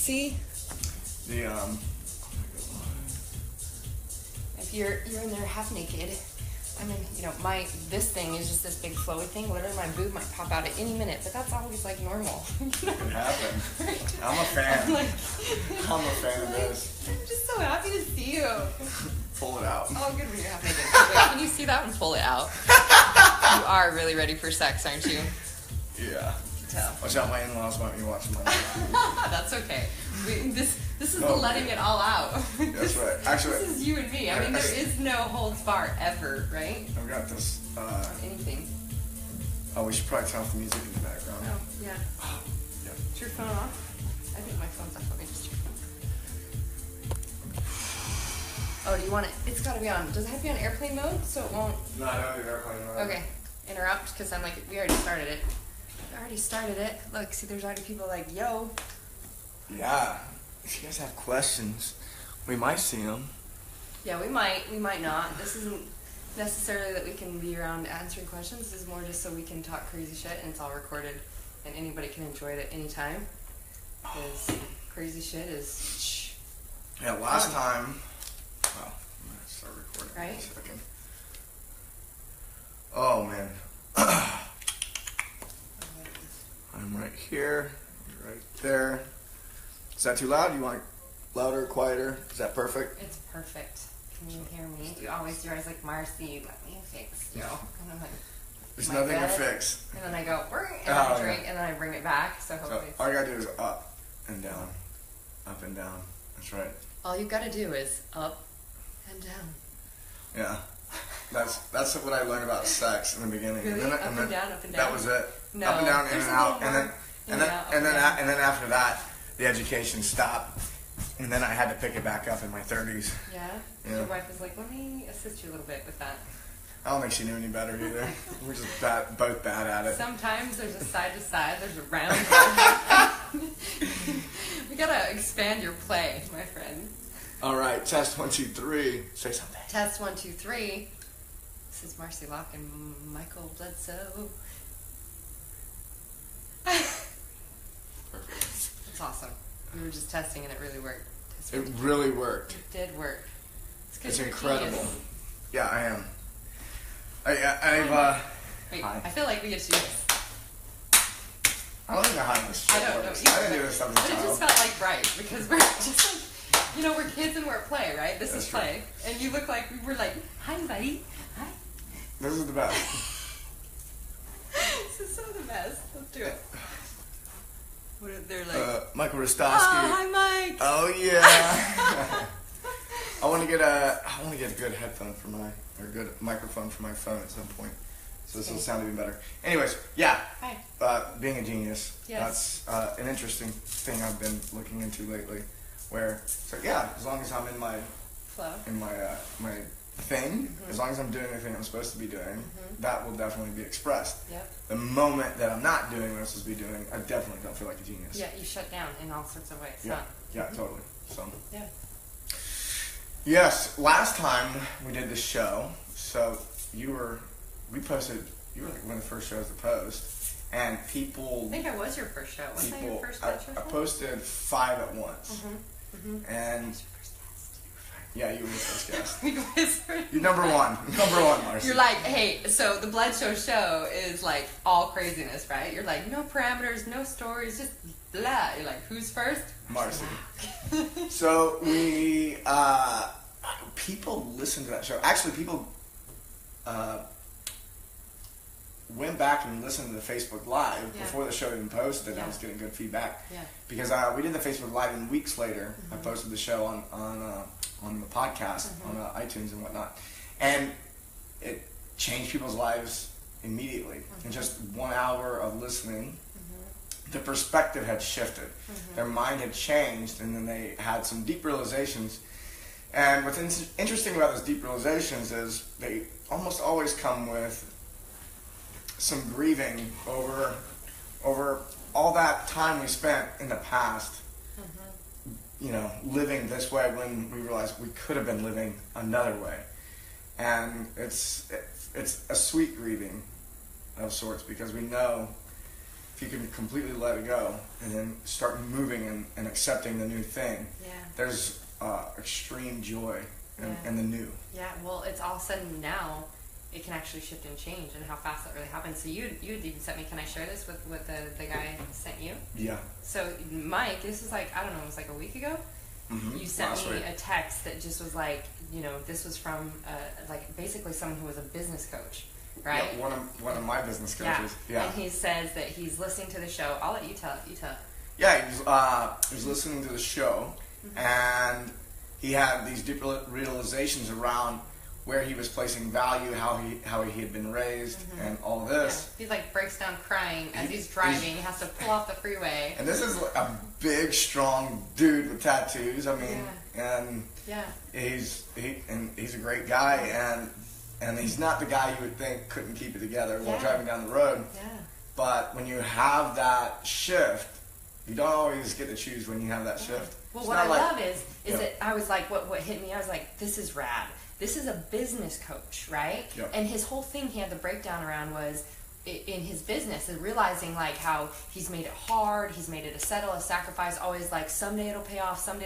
See? If you're in there half naked, I mean, this thing is just this big flowy thing. Literally, my boob might pop out at any minute, but that's always like normal. It happens. I'm a fan. I'm a fan of this. I'm just so happy to see you. Pull it out. Oh, good when you're half naked. Wait, can you see that and pull it out? You are really ready for sex, aren't you? Yeah. Watch out, my in-laws want me watching my That's okay. This is the letting it all out. That's right. Actually, this is you and me. I mean, there is no holds bar ever, right? I've got this. Anything. Oh, we should probably turn off the music in the background. Oh, yeah. Yeah. Is your phone off? I think my phone's off. Let me just check. Oh, do you want it? It's got to be on. Does it have to be on airplane mode so it won't? No, I don't do airplane mode. Okay. Interrupt, because I'm like, we already started it. Look, see, there's already people like, yo. Yeah. If you guys have questions, we might see them. Yeah, we might not. This isn't necessarily that we can be around answering questions. This is more just so we can talk crazy shit, and it's all recorded, and anybody can enjoy it at any time. Because crazy shit is... Yeah, last time... Well, I'm going to start recording right? in a second. Oh, man. I'm right here. You're right there. Is that too loud? You want louder, quieter? Is that perfect? It's perfect. Can you hear me? You always do. I was like, Marci, let me fix, And I'm like, there's nothing to fix. And then I go, and I drink, and then I bring it back. So hopefully, all you gotta do is up and down, up and down. That's right. All you gotta do is up and down. Yeah, that's what I learned about sex in the beginning. Really? And then, up and down, up and down. That was it. No, up and down, in and out, and then after that, the education stopped, and then I had to pick it back up in my 30s. Yeah? Your wife was like, let me assist you a little bit with that. I don't think she knew any better either. We're just both bad at it. Sometimes there's a side to side, there's a round. We gotta expand your play, my friend. All right, test 1, 2, 3. Say something. Test 1, 2, 3. This is Marci Lockin and Michael Bledsoe. It's awesome. We were just testing and it really worked. It really worked. It did work. It's incredible. Genius. Yeah, I am. Wait, I feel like we get to do this. I don't know how this shit works. I didn't do this stuff as a child. But it just felt like right because we're just like, we're kids and we're at play, right? This is play. True. And you look like we were like, hi, buddy. Hi. This is the best. This is so the best. Let's do it. What are they like? Michael Rostowski. Oh, hi, Mike. Oh yeah. I want to get a good headphone or a good microphone for my phone at some point, so this will sound even better. Anyways, yeah. Hi. Being a genius. Yes. That's an interesting thing I've been looking into lately. Where as long as I'm in my flow, in my my thing, as long as I'm doing everything I'm supposed to be doing, that will definitely be expressed. Yep. The moment that I'm not doing what I'm supposed to be doing, I definitely don't feel like a genius. Yeah, you shut down in all sorts of ways. Yeah, yeah, totally. So. Yeah. Yes, last time we did this show, so you were like one of the first shows to post, and people... I think I was your first show. Wasn't that your first show? I posted 5 at once. And... Yeah, you were the first guest. You're number one. Number one, Marci. You're like, hey, so the Bledsoe show is like all craziness, right? You're like, no parameters, no stories, just blah. You're like, who's first? Marci. So we, people listened to that show. Actually, people went back and listened to the Facebook Live before the show even posted, and I was getting good feedback. Yeah. Because we did the Facebook Live, and weeks later, I posted the show on the podcast, on iTunes and whatnot. And it changed people's lives immediately. In just 1 hour of listening, the perspective had shifted. Their mind had changed, and then they had some deep realizations. And what's interesting about those deep realizations is they almost always come with some grieving over all that time we spent in the past, living this way when we realized we could have been living another way. And it's a sweet grieving of sorts, because we know if you can completely let it go and then start moving and accepting the new thing, there's extreme joy in the new. Yeah, well, it's all of a sudden now it can actually shift and change, and how fast that really happens. So you had even sent me, can I share this with what the guy sent you? Yeah. So Mike, this is like, I don't know, it was like a week ago? You sent me a text that just was like, you know, this was from like basically someone who was a business coach, right? Yeah, one of my business coaches. Yeah. And he says that he's listening to the show. I'll let you tell it. You tell it. Yeah, he was listening to the show, and he had these deep realizations around where he was placing value, how he had been raised, and all this. Yeah. He like breaks down crying as he's driving. He has to pull off the freeway. And this is a big, strong dude with tattoos. I mean, and he's a great guy, and he's not the guy you would think couldn't keep it together while driving down the road. Yeah. But when you have that shift, you don't always get to choose when you have that shift. Well, what I love is that I was like, what hit me, I was like, this is rad. This is a business coach, right? Yep. And his whole thing he had the breakdown around was in his business and realizing like how he's made it hard, he's made it a settle, a sacrifice, always like someday it'll pay off, but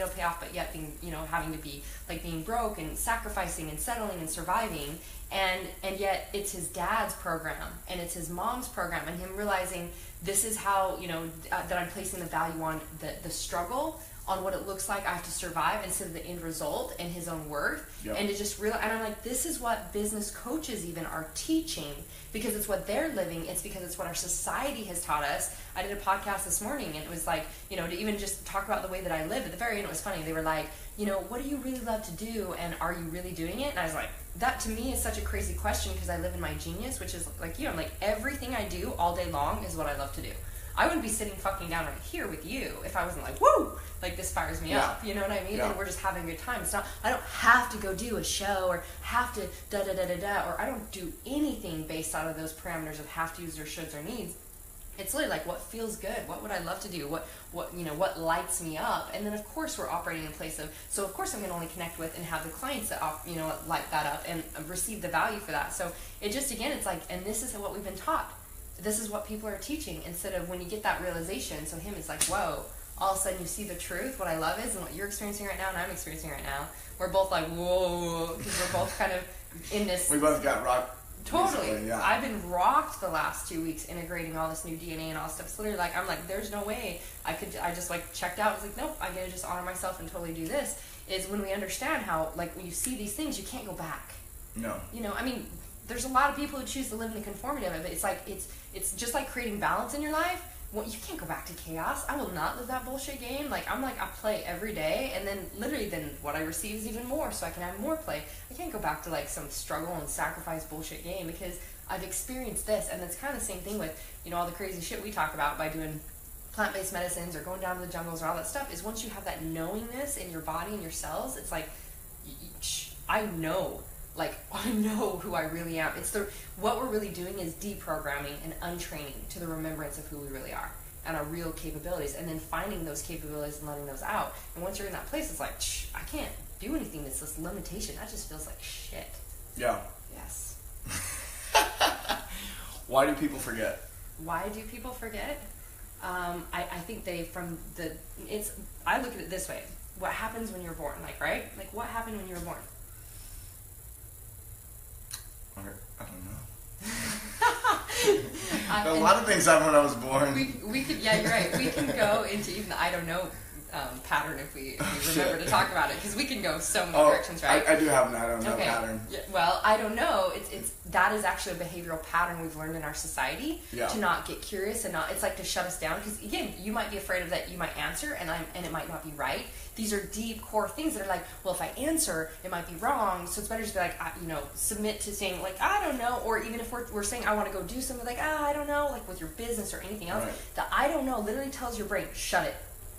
yet being, you know, having to be like being broke and sacrificing and settling and surviving, and yet it's his dad's program and it's his mom's program, and him realizing this is how, you know, that I'm placing the value on the struggle, on what it looks like I have to survive instead of the end result and his own worth. And to just realize, and I'm like, this is what business coaches even are teaching, because it's what they're living. It's because it's what our society has taught us. I did a podcast this morning, and it was like, you know, to even just talk about the way that I live. At the very end, it was funny. They were like, you know, what do you really love to do, and are you really doing it? And I was like, that to me is such a crazy question, because I live in my genius, which is like, you know, I'm like, everything I do all day long is what I love to do. I wouldn't be sitting fucking down right here with you if I wasn't like, woo, like this fires me up. You know what I mean? And we're just having a good time. It's not, I don't have to go do a show or have to da-da-da-da-da, or I don't do anything based out of those parameters of have to's or shoulds or needs. It's literally like, what feels good? What would I love to do? What you know, what lights me up? And then of course we're operating in a place of, so of course I'm going to only connect with and have the clients that, you know, light that up and receive the value for that. So it just, again, it's like, and this is what we've been taught. This is what people are teaching, instead of when you get that realization. So him, it's like, whoa, all of a sudden you see the truth. What I love is, and what you're experiencing right now and I'm experiencing right now, we're both like, whoa, because we're both kind of in this. We both got rocked. Totally. Recently, yeah. I've been rocked the last 2 weeks integrating all this new DNA and all this stuff. It's literally like, I'm like, there's no way I just like checked out. I was like, nope, I gotta just honor myself and totally do this. Is when we understand how, like, when you see these things, you can't go back. No. You know, I mean, there's a lot of people who choose to live in the conformity of it, but it's like, it's just like creating balance in your life. Well, you can't go back to chaos. I will not live that bullshit game. Like, I'm like, I play every day, and then literally then what I receive is even more, so I can have more play. I can't go back to like some struggle and sacrifice bullshit game, because I've experienced this. And it's kind of the same thing with, you know, all the crazy shit we talk about by doing plant-based medicines or going down to the jungles or all that stuff, is once you have that knowingness in your body and your cells, it's like, I know. Like, I know who I really am. It's what we're really doing is deprogramming and untraining to the remembrance of who we really are and our real capabilities, and then finding those capabilities and letting those out. And once you're in that place, it's like, I can't do anything that's this limitation. That just feels like shit. Yeah. Yes. Why do people forget? Why do people forget? I think I look at it this way. What happens when you're born? Like, right? Like, what happened when you were born? I don't know. A lot of things happened when I was born. We could, yeah, you're right. We can go into even the I don't know pattern if we remember to talk about it, because we can go so many directions, right? I do have an I don't know pattern. Yeah, well, I don't know. That is actually a behavioral pattern we've learned in our society to not get curious and not. It's like to shut us down, because again, you might be afraid of that. You might answer, and it might not be right. These are deep core things that are like, well, if I answer, it might be wrong. So it's better just to be like, you know, submit to saying like, I don't know. Or even if we're saying I want to go do something, like, I don't know, like with your business or anything else. Right. The I don't know literally tells your brain, shut it.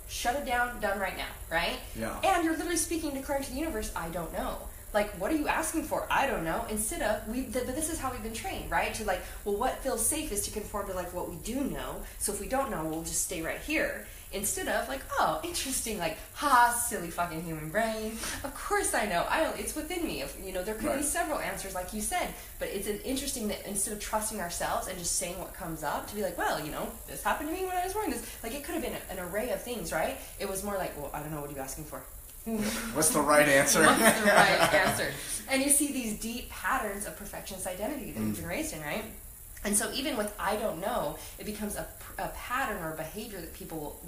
Shut it down, done right now, right? Yeah. And you're literally speaking, declaring to the universe, I don't know. Like, what are you asking for? I don't know. Instead of, but this is how we've been trained, right? To like, well, what feels safe is to conform to like what we do know. So if we don't know, we'll just stay right here. instead of like, oh, interesting, like, ha, silly fucking human brain. Of course I know. It's within me. You know, there could be several answers, like you said, but it's interesting that instead of trusting ourselves and just saying what comes up, to be like, well, you know, this happened to me when I was born. This, like, it could have been an array of things, right? It was more like, well, I don't know, what are you asking for? What's the right answer? What's the right answer? And you see these deep patterns of perfectionist identity that we've been raised in, right? And so even with I don't know, it becomes a pattern or a behavior that people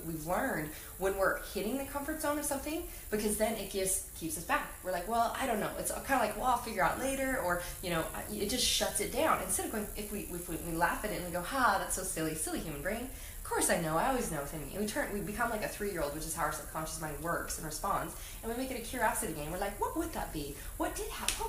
we've learned when we're hitting the comfort zone of something, because then it keeps us back. We're like, well, I don't know. It's kind of like, well, I'll figure out later, or, you know, it just shuts it down. Instead of going, if we laugh at it and we go, ha, that's so silly human brain. Of course I know, I always know within me. And we become like a 3-year-old, which is how our subconscious mind works and responds, and we make it a curiosity game. We're like, what would that be? What did happen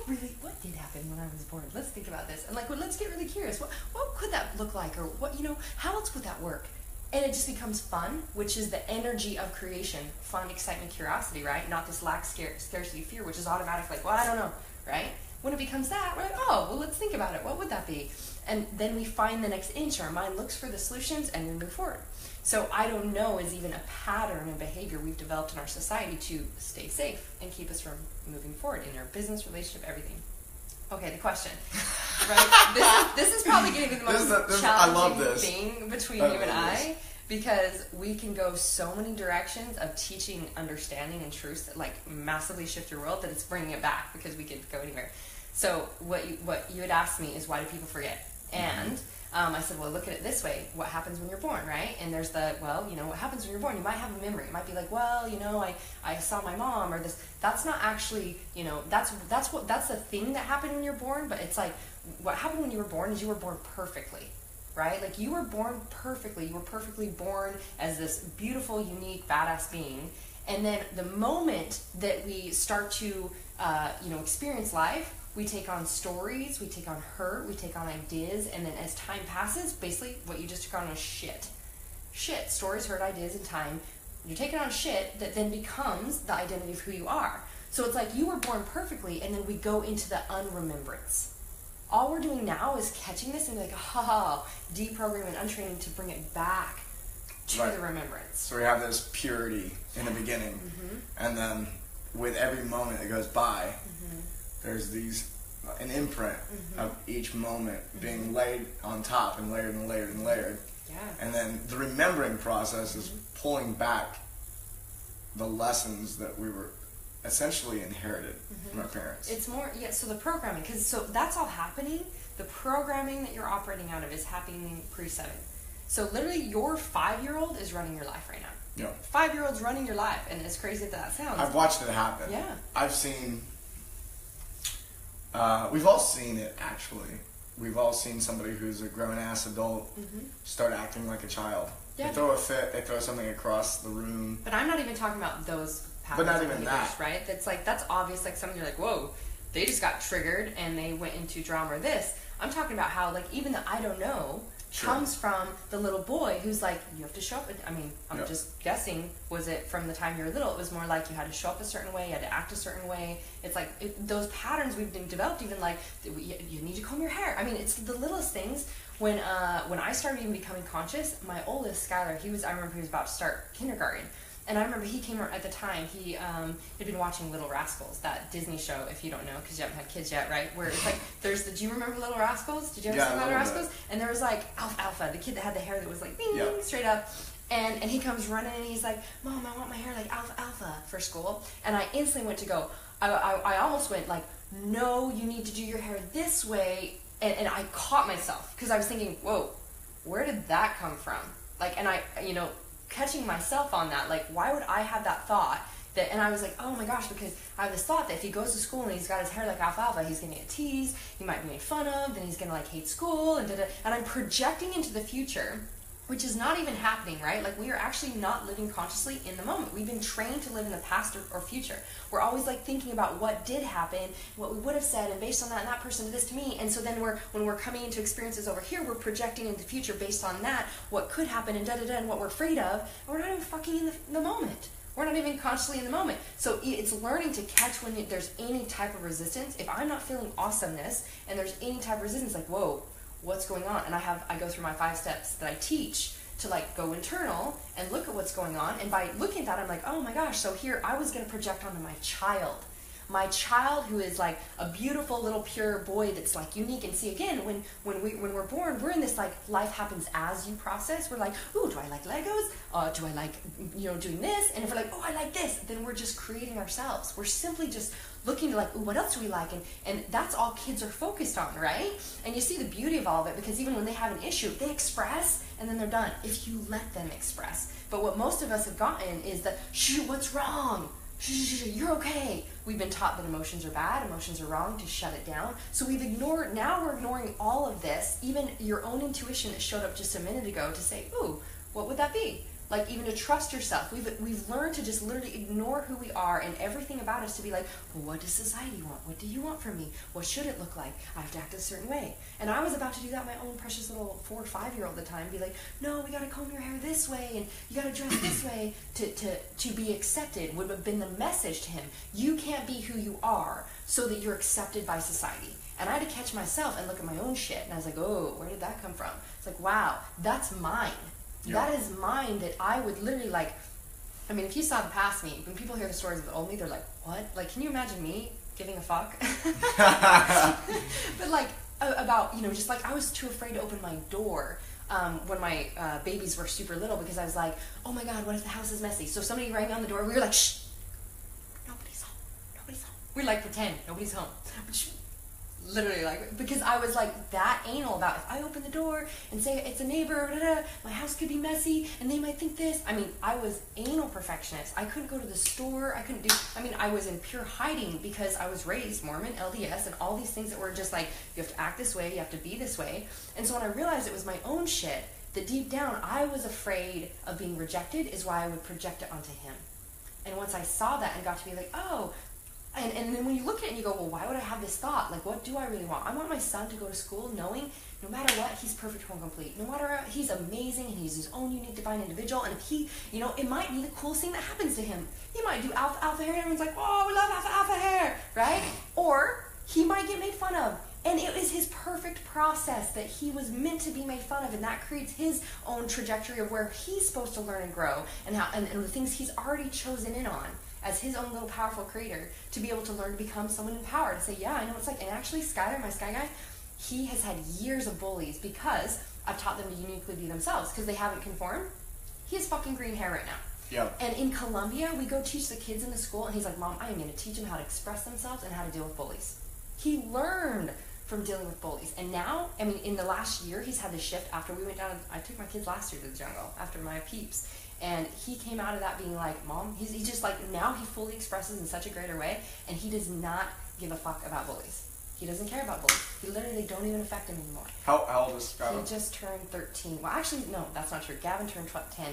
when I was born? Let's think about this. And like, well, let's get really curious. What could that look like? Or what, you know, how else would that work? And it just becomes fun, which is the energy of creation. Fun, excitement, curiosity, right? Not this lack, scarcity, fear, which is automatic, like, well, I don't know, right? When it becomes that, we're like, oh, well, let's think about it. What would that be? And then we find the next inch. Our mind looks for the solutions, and we move forward. So I don't know is even a pattern and behavior we've developed in our society to stay safe and keep us from moving forward in our business, relationship, everything. Okay, the question, right? This is probably going to be the most challenging thing between you and I, because we can go so many directions of teaching, understanding, and truths that like massively shift your world that it's bringing it back, because we could go anywhere. So what you had asked me is, why do people forget? And I said, well, look at it this way. What happens when you're born, right? And there's what happens when you're born? You might have a memory. It might be like, well, you know, I saw my mom, or this. That's not actually, you know, that's the thing that happened when you're born. But it's like, what happened when you were born is you were born perfectly, right? Like, you were born perfectly. You were perfectly born as this beautiful, unique, badass being. And then the moment that we start to, experience life, we take on stories, we take on hurt, we take on ideas, and then as time passes, basically what you just took on was shit. Stories, hurt, ideas, and time. You're taking on shit that then becomes the identity of who you are. So it's like you were born perfectly, and then we go into the unremembrance. All we're doing now is catching this and be like, deprogramming and untraining to bring it back to the remembrance. So we have this purity in the beginning, and then with every moment that goes by, there's an imprint of each moment being laid on top and layered and layered and layered. Yeah. And then the remembering process is pulling back the lessons that we were essentially inherited from our parents. It's more, so the programming, so that's all happening. The programming that you're operating out of is happening pre-7. So literally your 5-year-old is running your life right now. Yeah. 5-year-old's running your life, and as crazy as that sounds. I've watched it happen. Yeah. I've seen... we've all seen it, actually. We've all seen somebody who's a grown-ass adult start acting like a child. Yeah. They throw a fit, they throw something across the room. But I'm not even talking about those patterns. But not even that. Right? That's obvious, like something you're like, whoa, they just got triggered and they went into drama or this. I'm talking about how, like, even the I don't know comes from the little boy who's like, you have to show up. I mean, I'm just guessing, was it from the time you were little? It was more like you had to show up a certain way, you had to act a certain way. It's like those patterns we've been developed, even like, you need to comb your hair. I mean, it's the littlest things. When I started even becoming conscious, my oldest, Skylar, I remember he was about to start kindergarten. And I remember he came at the time, he had been watching Little Rascals, that Disney show, if you don't know, because you haven't had kids yet, right? Where it's like, do you remember Little Rascals? Did you ever see Little Rascals? And there was like Alpha, the kid that had the hair that was like, ding, straight up. And he comes running and he's like, Mom, I want my hair like Alpha for school. And I instantly went to go. I almost went like, no, you need to do your hair this way. And I caught myself because I was thinking, whoa, where did that come from? Like, and I, catching myself on that, like, why would I have that thought? And I was like, oh my gosh, because I have this thought that if he goes to school and he's got his hair like alfalfa, he's going to get teased, he might be made fun of, then he's going to like hate school, and I'm projecting into the future, which is not even happening, right? Like, we are actually not living consciously in the moment. We've been trained to live in the past or future. We're always like thinking about what did happen, what we would have said, and based on that, and that person did this to me. And so then when we're coming into experiences over here, we're projecting into the future based on that, what could happen, and and what we're afraid of, and we're not even fucking in the moment. We're not even consciously in the moment. So it's learning to catch when there's any type of resistance. If I'm not feeling awesomeness, and there's any type of resistance, like, whoa, what's going on? And I go through my 5 steps that I teach to like go internal and look at what's going on. And by looking at that, I'm like, oh my gosh, so here I was going to project onto my child. My child, who is like a beautiful little pure boy that's like unique. And see, again, when we're born, we're in this like life happens as you process. We're like, ooh, do I like Legos? Do I like, doing this? And if we're like, oh, I like this, then we're just creating ourselves. We're simply just looking to like, ooh, what else do we like? And that's all kids are focused on, right? And you see the beauty of all of it, because even when they have an issue, they express and then they're done, if you let them express. But what most of us have gotten is that, shoo, what's wrong? You're okay. We've been taught that emotions are bad, emotions are wrong, to shut it down. So we're ignoring all of this, even your own intuition that showed up just a minute ago to say, ooh, what would that be? Like, even to trust yourself. We've learned to just literally ignore who we are and everything about us to be like, well, what does society want? What do you want from me? What should it look like? I have to act a certain way. And I was about to do that my own precious little 4 or 5-year-old at the time. Be like, no, we got to comb your hair this way, and you got to dress this way to be accepted, would have been the message to him. You can't be who you are so that you're accepted by society. And I had to catch myself and look at my own shit. And I was like, oh, where did that come from? It's like, wow, that's mine. Yeah. That is mine, that I would literally like, I mean, if you saw the past me, when people hear the stories of the old me, they're like, what? Like, can you imagine me giving a fuck? But like, about, just like, I was too afraid to open my door when my babies were super little, because I was like, oh my God, what if the house is messy? So if somebody rang on the door, we were like, shh, nobody's home. We're like, pretend nobody's home. Literally, like, because I was like that anal about, if I open the door and say it's a neighbor, my house could be messy and they might think this. I mean, I was anal perfectionist. I couldn't go to the store. I was in pure hiding, because I was raised Mormon, LDS, and all these things that were just like, you have to act this way, you have to be this way. And so when I realized it was my own shit, that deep down I was afraid of being rejected, is why I would project it onto him. And once I saw that and got to be like, oh, and then when you look at it and you go, well, why would I have this thought? Like, what do I really want? I want my son to go to school knowing no matter what, he's perfect, whole, complete. No matter what, he's amazing, and he's his own unique divine individual. And if he, it might be the coolest thing that happens to him. He might do alpha hair, and everyone's like, oh, we love alpha hair, right? Or he might get made fun of. And it is his perfect process that he was meant to be made fun of, and that creates his own trajectory of where he's supposed to learn and grow, and the things he's already chosen in on as his own little powerful creator, to be able to learn to become someone empowered, to say, yeah, I know what it's like. And actually, Skylar, my Sky Guy, he has had years of bullies because I've taught them to uniquely be themselves, because they haven't conformed. He has fucking green hair right now. Yeah. And in Colombia, we go teach the kids in the school, and he's like, Mom, I am going to teach them how to express themselves and how to deal with bullies. He learned from dealing with bullies. And now, I mean, in the last year, he's had this shift after we went down. I took my kids last year to the jungle after my peeps. And he came out of that being like, Mom, he's just like, now he fully expresses in such a greater way, and he does not give a fuck about bullies. He doesn't care about bullies. He literally don't even affect him anymore. How old is Gavin? He just turned 13. Well, actually, no, that's not true. Gavin turned 10.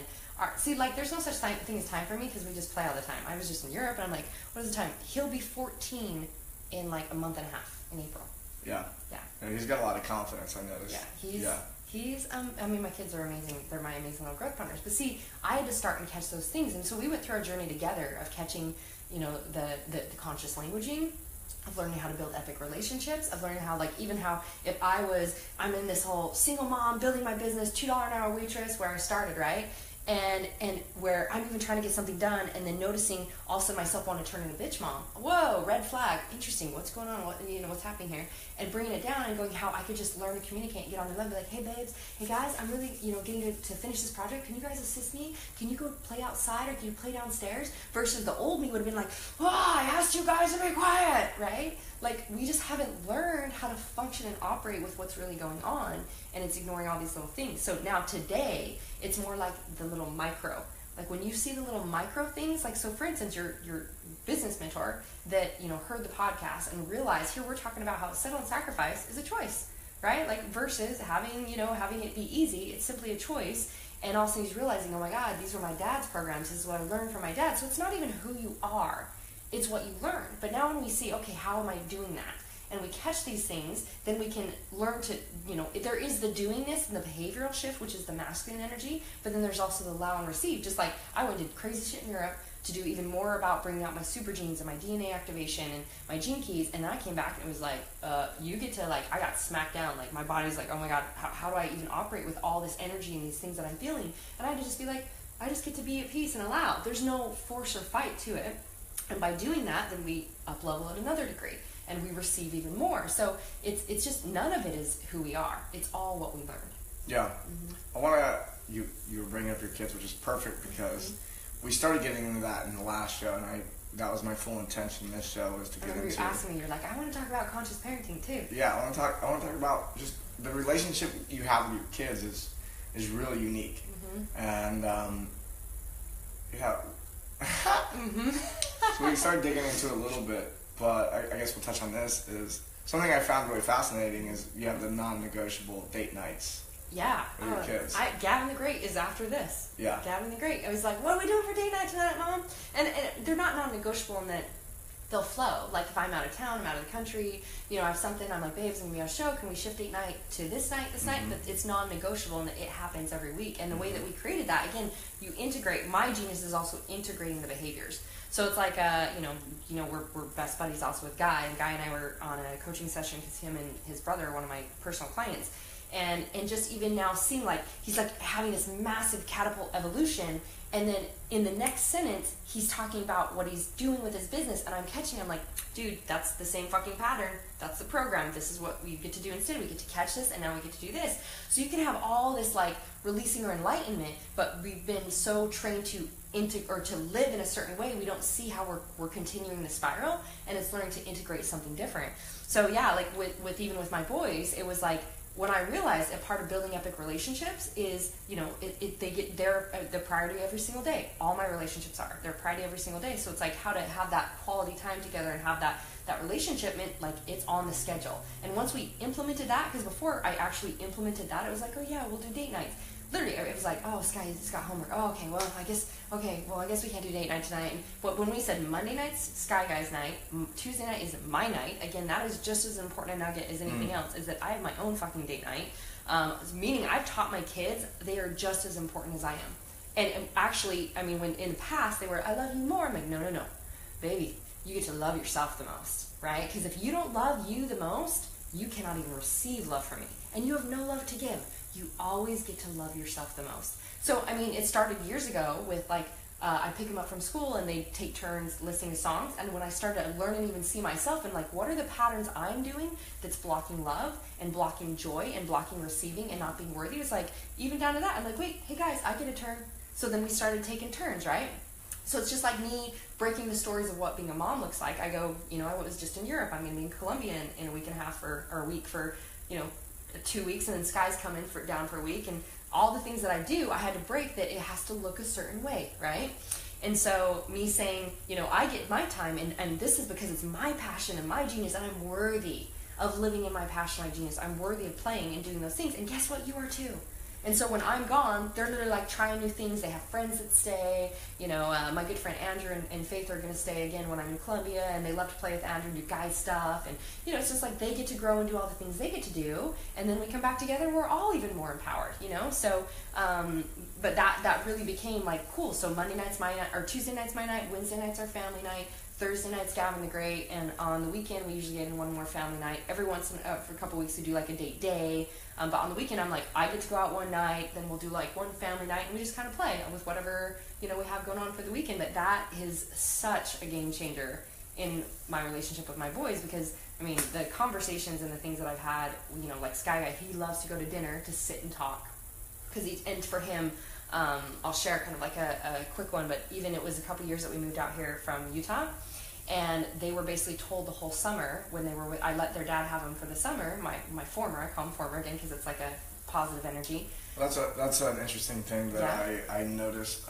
See, like, there's no such thing as time for me, because we just play all the time. I was just in Europe, and I'm like, what is the time? He'll be 14 in like a month and a half in April. Yeah. Yeah. And he's got a lot of confidence, I noticed. Yeah. He's, I mean, my kids are amazing. They're my amazing little growth partners. But see, I had to start and catch those things. And so we went through our journey together of catching, the conscious languaging, of learning how to build epic relationships, of learning how, like, even how if I'm in this whole single mom, building my business, $2 an hour waitress, where I started, right? And where I'm even trying to get something done, and then noticing all of a sudden myself want to turn into a bitch mom. Whoa, red flag. Interesting. What's going on? What's happening here? And bringing it down and going how I could just learn to communicate and get on their level. Be like, hey babes, hey guys, I'm really getting to finish this project. Can you guys assist me? Can you go play outside, or can you play downstairs? Versus the old me would have been like, oh, I asked you guys to be quiet, right? Like, we just haven't learned how to function and operate with what's really going on, and it's ignoring all these little things. So now today, it's more like the little micro. Like, when you see the little micro things, like, so for instance, your business mentor that, heard the podcast and realized, here we're talking about how settle and sacrifice is a choice, right? Like, versus having it be easy, it's simply a choice. And also he's realizing, oh my God, these were my dad's programs. This is what I learned from my dad. So it's not even who you are. It's what you learn. But now when we see, okay, how am I doing that? And we catch these things, then we can learn to, there is the doingness and the behavioral shift, which is the masculine energy, but then there's also the allow and receive. Just like I went and did crazy shit in Europe, to do even more about bringing out my super genes and my DNA activation and my gene keys. And then I came back and it was like, you get to, like, I got smacked down. Like, my body's like, oh my God, how do I even operate with all this energy and these things that I'm feeling? And I had to just be like, I just get to be at peace and allow. There's no force or fight to it. And by doing that, then we up level at another degree and we receive even more. So it's just, none of it is who we are. It's all what we learned. Yeah. I want to, you were bringing up your kids, which is perfect because we started getting into that in the last show, and that was my full intention in this show, was to get into. You asking me, you're like, I want to talk about conscious parenting too. Yeah, I want to talk about just the relationship you have with your kids is really unique, and yeah. So we started digging into it a little bit, but I guess we'll touch on this. Is something I found really fascinating is you have the non-negotiable date nights. Yeah. With your kids. Gavin the Great is after this. Yeah. Gavin the Great. I was like, what are we doing for date night tonight, Mom? And they're not non-negotiable in that they'll flow. Like, if I'm out of town, I'm out of the country, I have something, I'm like, babes, I'm going to be on a show, can we shift date night to this night? But it's non-negotiable and it happens every week. And the way that we created that, again, you integrate, my genius is also integrating the behaviors. So it's like, we're best buddies also with Guy, and Guy and I were on a coaching session because him and his brother are one of my personal clients. And just even now seeing, like, he's like having this massive catapult evolution, and then in the next sentence he's talking about what he's doing with his business, and I'm catching him like, dude, that's the same fucking pattern, that's the program, this is what we get to do instead, we get to catch this and now we get to do this. So you can have all this like releasing or enlightenment, but we've been so trained to to live in a certain way, we don't see how we're continuing the spiral, and it's learning to integrate something different. So yeah, like with even with my boys, it was like, when I realized a part of building epic relationships is, they get the priority every single day. All my relationships are their priority every single day. So it's like how to have that quality time together and have that relationship meant like it's on the schedule. And once we implemented that, because before I actually implemented that, it was like, oh yeah, we'll do date nights. Literally, it was like, oh, Sky's got homework. Oh, okay, well, I guess we can't do date night tonight. But when we said Monday night's Sky Guy's night, Tuesday night is my night, again, that is just as important a nugget as anything else, is that I have my own fucking date night. Meaning I've taught my kids they are just as important as I am. And actually, I mean, when in the past they were, I love you more. I'm like, no. Baby, you get to love yourself the most, right? Because if you don't love you the most, you cannot even receive love from me. And you have no love to give. You always get to love yourself the most. So, I mean, it started years ago with like, I pick them up from school and they take turns listening to songs. And when I started to learn and even see myself and like, what are the patterns I'm doing that's blocking love and blocking joy and blocking receiving and not being worthy? It's like, even down to that, I'm like, wait, hey guys, I get a turn. So then we started taking turns, right? So it's just like me breaking the stories of what being a mom looks like. I go, I was just in Europe. I'm going to be in Colombia in a week and a half or a week for, 2 weeks, and then Sky's coming down for a week, and all the things that I do, I had to break that it has to look a certain way, right? And so me saying, I get my time, and this is because it's my passion and my genius, and I'm worthy of living in my passion, my genius. I'm worthy of playing and doing those things, and guess what? You are too. And so when I'm gone, they're literally like trying new things. They have friends that stay. My good friend Andrew and Faith are going to stay again when I'm in Colombia, and they love to play with Andrew and do guy stuff. And, it's just like they get to grow and do all the things they get to do. And then we come back together and we're all even more empowered, So, but that really became like cool. So Monday night's my night, or Tuesday night's my night, Wednesday night's our family night, Thursday night's Gavin the Great, and on the weekend we usually get in one more family night. Every once in for a couple weeks we do like a date day, but on the weekend I'm like, I get to go out one night, then we'll do like one family night, and we just kind of play with whatever we have going on for the weekend. But that is such a game changer in my relationship with my boys, because I mean the conversations and the things that I've had, like Sky Guy, he loves to go to dinner to sit and talk, and for him. I'll share kind of like a quick one, but even it was a couple years that we moved out here from Utah, and they were basically told the whole summer when they were I let their dad have them for the summer, my former, I call him former again because it's like a positive energy. That's an interesting thing that I noticed.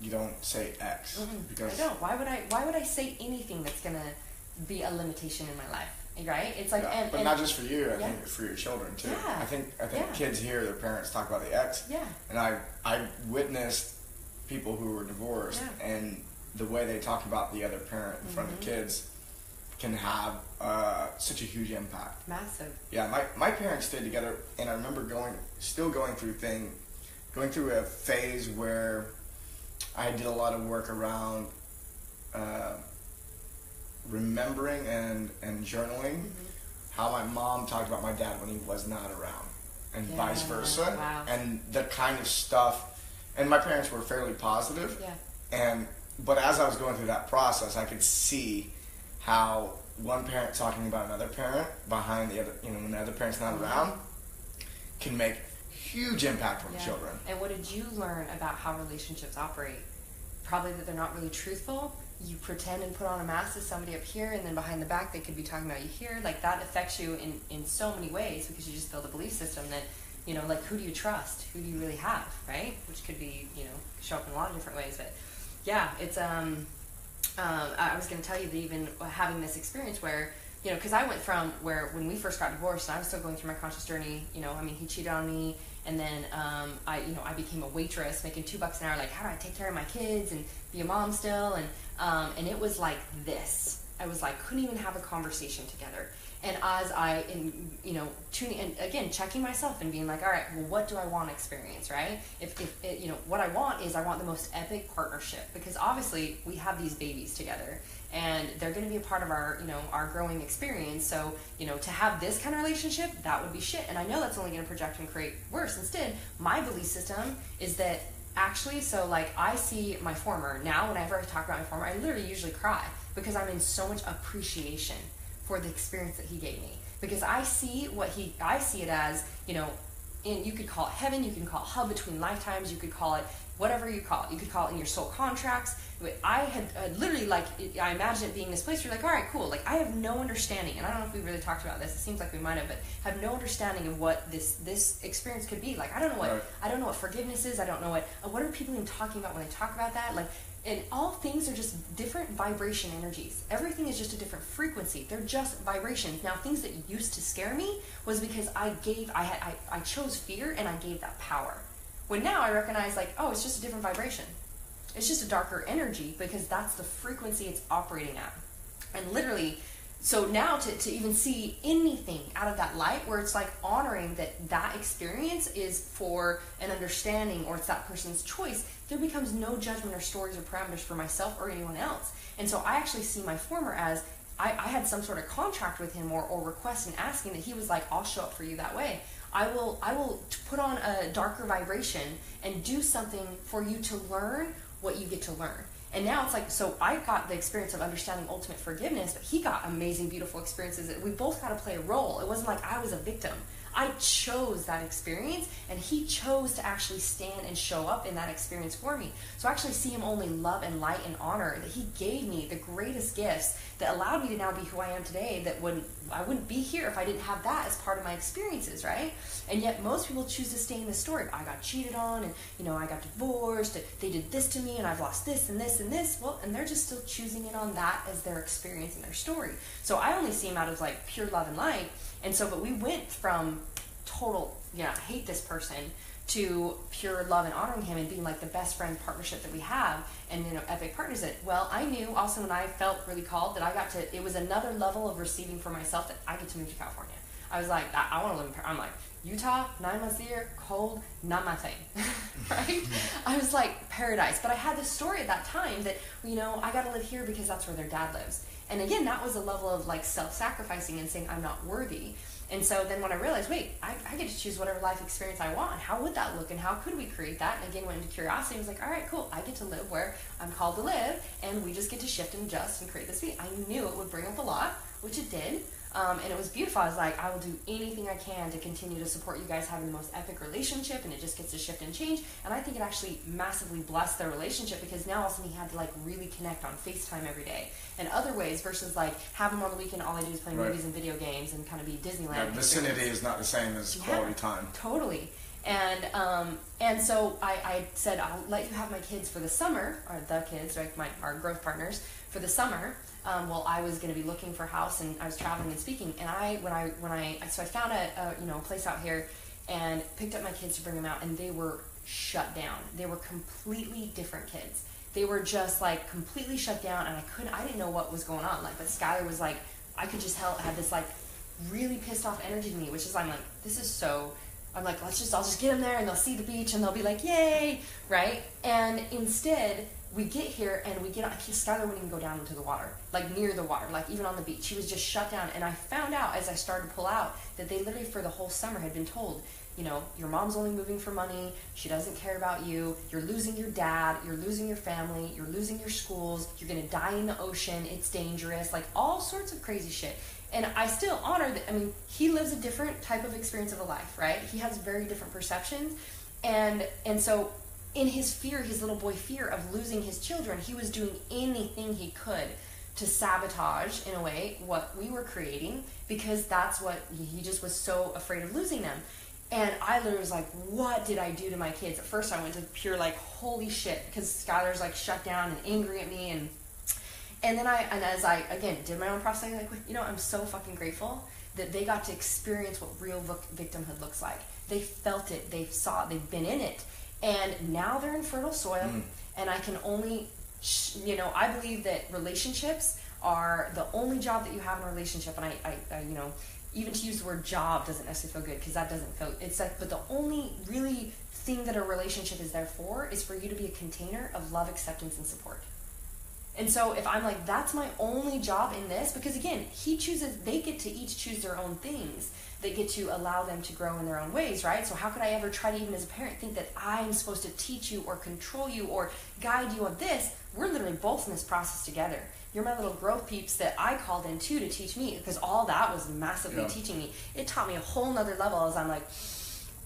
You don't say X. Because I don't. Why would I say anything that's gonna be a limitation in my life? Right? It's like, but not just for you. I think for your children too. Yeah. I think kids hear their parents talk about the ex. Yeah. And I witnessed people who were divorced, and the way they talk about the other parent in front of kids can have such a huge impact. Massive. Yeah. My parents stayed together, and I remember going through a phase where I did a lot of work around remembering and journaling how my mom talked about my dad when he was not around, and vice versa. Wow. And the kind of stuff, and my parents were fairly positive. Yeah. But as I was going through that process, I could see how one parent talking about another parent behind the other, when the other parent's not around, can make huge impact on children. And what did you learn about how relationships operate? Probably that they're not really truthful. You pretend and put on a mask to somebody up here, and then behind the back they could be talking about you here. Like, that affects you in so many ways, because you just build a belief system that, like, who do you trust? Who do you really have, right? Which could be, show up in a lot of different ways. But yeah, it's I was going to tell you that even having this experience where, because I went from when we first got divorced and I was still going through my conscious journey, he cheated on me, and then I became a waitress making $2 an hour. Like, how do I take care of my kids and be a mom still? And it was like this. I was like, couldn't even have a conversation together. And as tuning and again checking myself and being like, all right, well, what do I want to experience, right? If what I want is, I want the most epic partnership, because obviously we have these babies together, and they're going to be a part of our our growing experience. So to have this kind of relationship, that would be shit, and I know that's only going to project and create worse. Instead, my belief system is that actually, so like, I see my former now. Whenever I talk about my former, I literally usually cry, because I'm in so much appreciation for the experience that he gave me, because I see it as, you could call it heaven, you can call it hub between lifetimes, you could call it whatever you call it. You could call it in your soul contracts. I had literally, like, I imagine it being this place where you're like, all right, cool. Like, I have no understanding, and I don't know if we really talked about this. It seems like we might have, but have no understanding of what this experience could be. Like, I don't know what forgiveness is. I don't know what are people even talking about when they talk about that. Like, and all things are just different vibration energies. Everything is just a different frequency. They're just vibrations. Now, things that used to scare me was because I chose fear, and I gave that power. When now I recognize, like, oh, it's just a different vibration. It's just a darker energy, because that's the frequency it's operating at. And literally, so now to even see anything out of that light, where it's like honoring that experience is for an understanding, or it's that person's choice, there becomes no judgment or stories or parameters for myself or anyone else. And so I actually see my former as, I had some sort of contract with him or request and asking that he was like, I'll show up for you that way. I will put on a darker vibration and do something for you to learn what you get to learn. And now it's like, so I got the experience of understanding ultimate forgiveness, but he got amazing, beautiful experiences. We both got to play a role. It wasn't like I was a victim. I chose that experience, and he chose to actually stand and show up in that experience for me. So I actually see him only love and light and honor, that he gave me the greatest gifts that allowed me to now be who I am today, that I wouldn't be here if I didn't have that as part of my experiences, right? And yet most people choose to stay in the story. I got cheated on, and I got divorced, and they did this to me, and I've lost this and this and this. Well, and they're just still choosing it on that as their experience and their story. So I only see him out of like pure love and light. And so, but we went from total, I hate this person, to pure love and honoring him and being like the best friend partnership that we have, and epic partners. That, well, I knew also when I felt really called that it was another level of receiving for myself, that I get to move to California. I was like, I want to live in I'm like, Utah, 9 months a year, cold, not my thing, right? I was like, paradise. But I had this story at that time that, I got to live here because that's where their dad lives. And again, that was a level of like self-sacrificing and saying I'm not worthy. And so then when I realized, wait, I get to choose whatever life experience I want. How would that look, and how could we create that? And again, went into curiosity. I was like, all right, cool. I get to live where I'm called to live, and we just get to shift and adjust and create this beat. I knew it would bring up a lot, which it did. And it was beautiful. I was like, I will do anything I can to continue to support you guys having the most epic relationship, and it just gets to shift and change. And I think it actually massively blessed their relationship, because now all of a sudden he had to like really connect on FaceTime every day and other ways, versus like have him on the weekend, all I do is play movies and video games and kind of be Disneyland. Yeah, vicinity is not the same as quality time. Totally. And so I said, I'll let you have my kids for the summer, or the kids, right, our growth partners for the summer. Well, I was going to be looking for a house, and I was traveling and speaking. And I found a place out here, and picked up my kids to bring them out, and they were shut down. They were completely different kids. They were just like completely shut down, and I didn't know what was going on. Like, but Skylar was like, I could just had this like really pissed off energy to me, which is, I'm like, this is so I'm like, I'll just get them there and they'll see the beach and they'll be like, yay, right? And instead, we get here and we get on, Skylar wouldn't even go down into the water, like near the water, like even on the beach. He was just shut down. And I found out as I started to pull out that they literally for the whole summer had been told, you know, your mom's only moving for money. She doesn't care about you. You're losing your dad. You're losing your family. You're losing your schools. You're going to die in the ocean. It's dangerous. Like all sorts of crazy shit. And I still honor that. I mean, he lives a different type of experience of a life, right? He has very different perceptions. And so in his fear, his little boy fear of losing his children, he was doing anything he could to sabotage, in a way, what we were creating, because that's what he just was so afraid of losing them. And I literally was like, what did I do to my kids? At first I went to pure like, holy shit, because Skylar's like shut down and angry at me. And then as I, again, did my own processing, like, you know, I'm so fucking grateful that they got to experience what real victimhood looks like. They felt it, they saw it, they've been in it. And now they're in fertile soil, and I can only, you know, I believe that relationships are the only job that you have in a relationship. And I you know, even to use the word job doesn't necessarily feel good, because that doesn't feel, it's like, but the only really thing that a relationship is there for is for you to be a container of love, acceptance, and support. And so if I'm like, that's my only job in this, because again, they get to each choose their own things. They get to allow them to grow in their own ways, right? So how could I ever try to, even as a parent, think that I'm supposed to teach you or control you or guide you on this? We're literally both in this process together. You're my little growth peeps that I called in too to teach me, because all that was massively teaching me. It taught me a whole nother level as I'm like,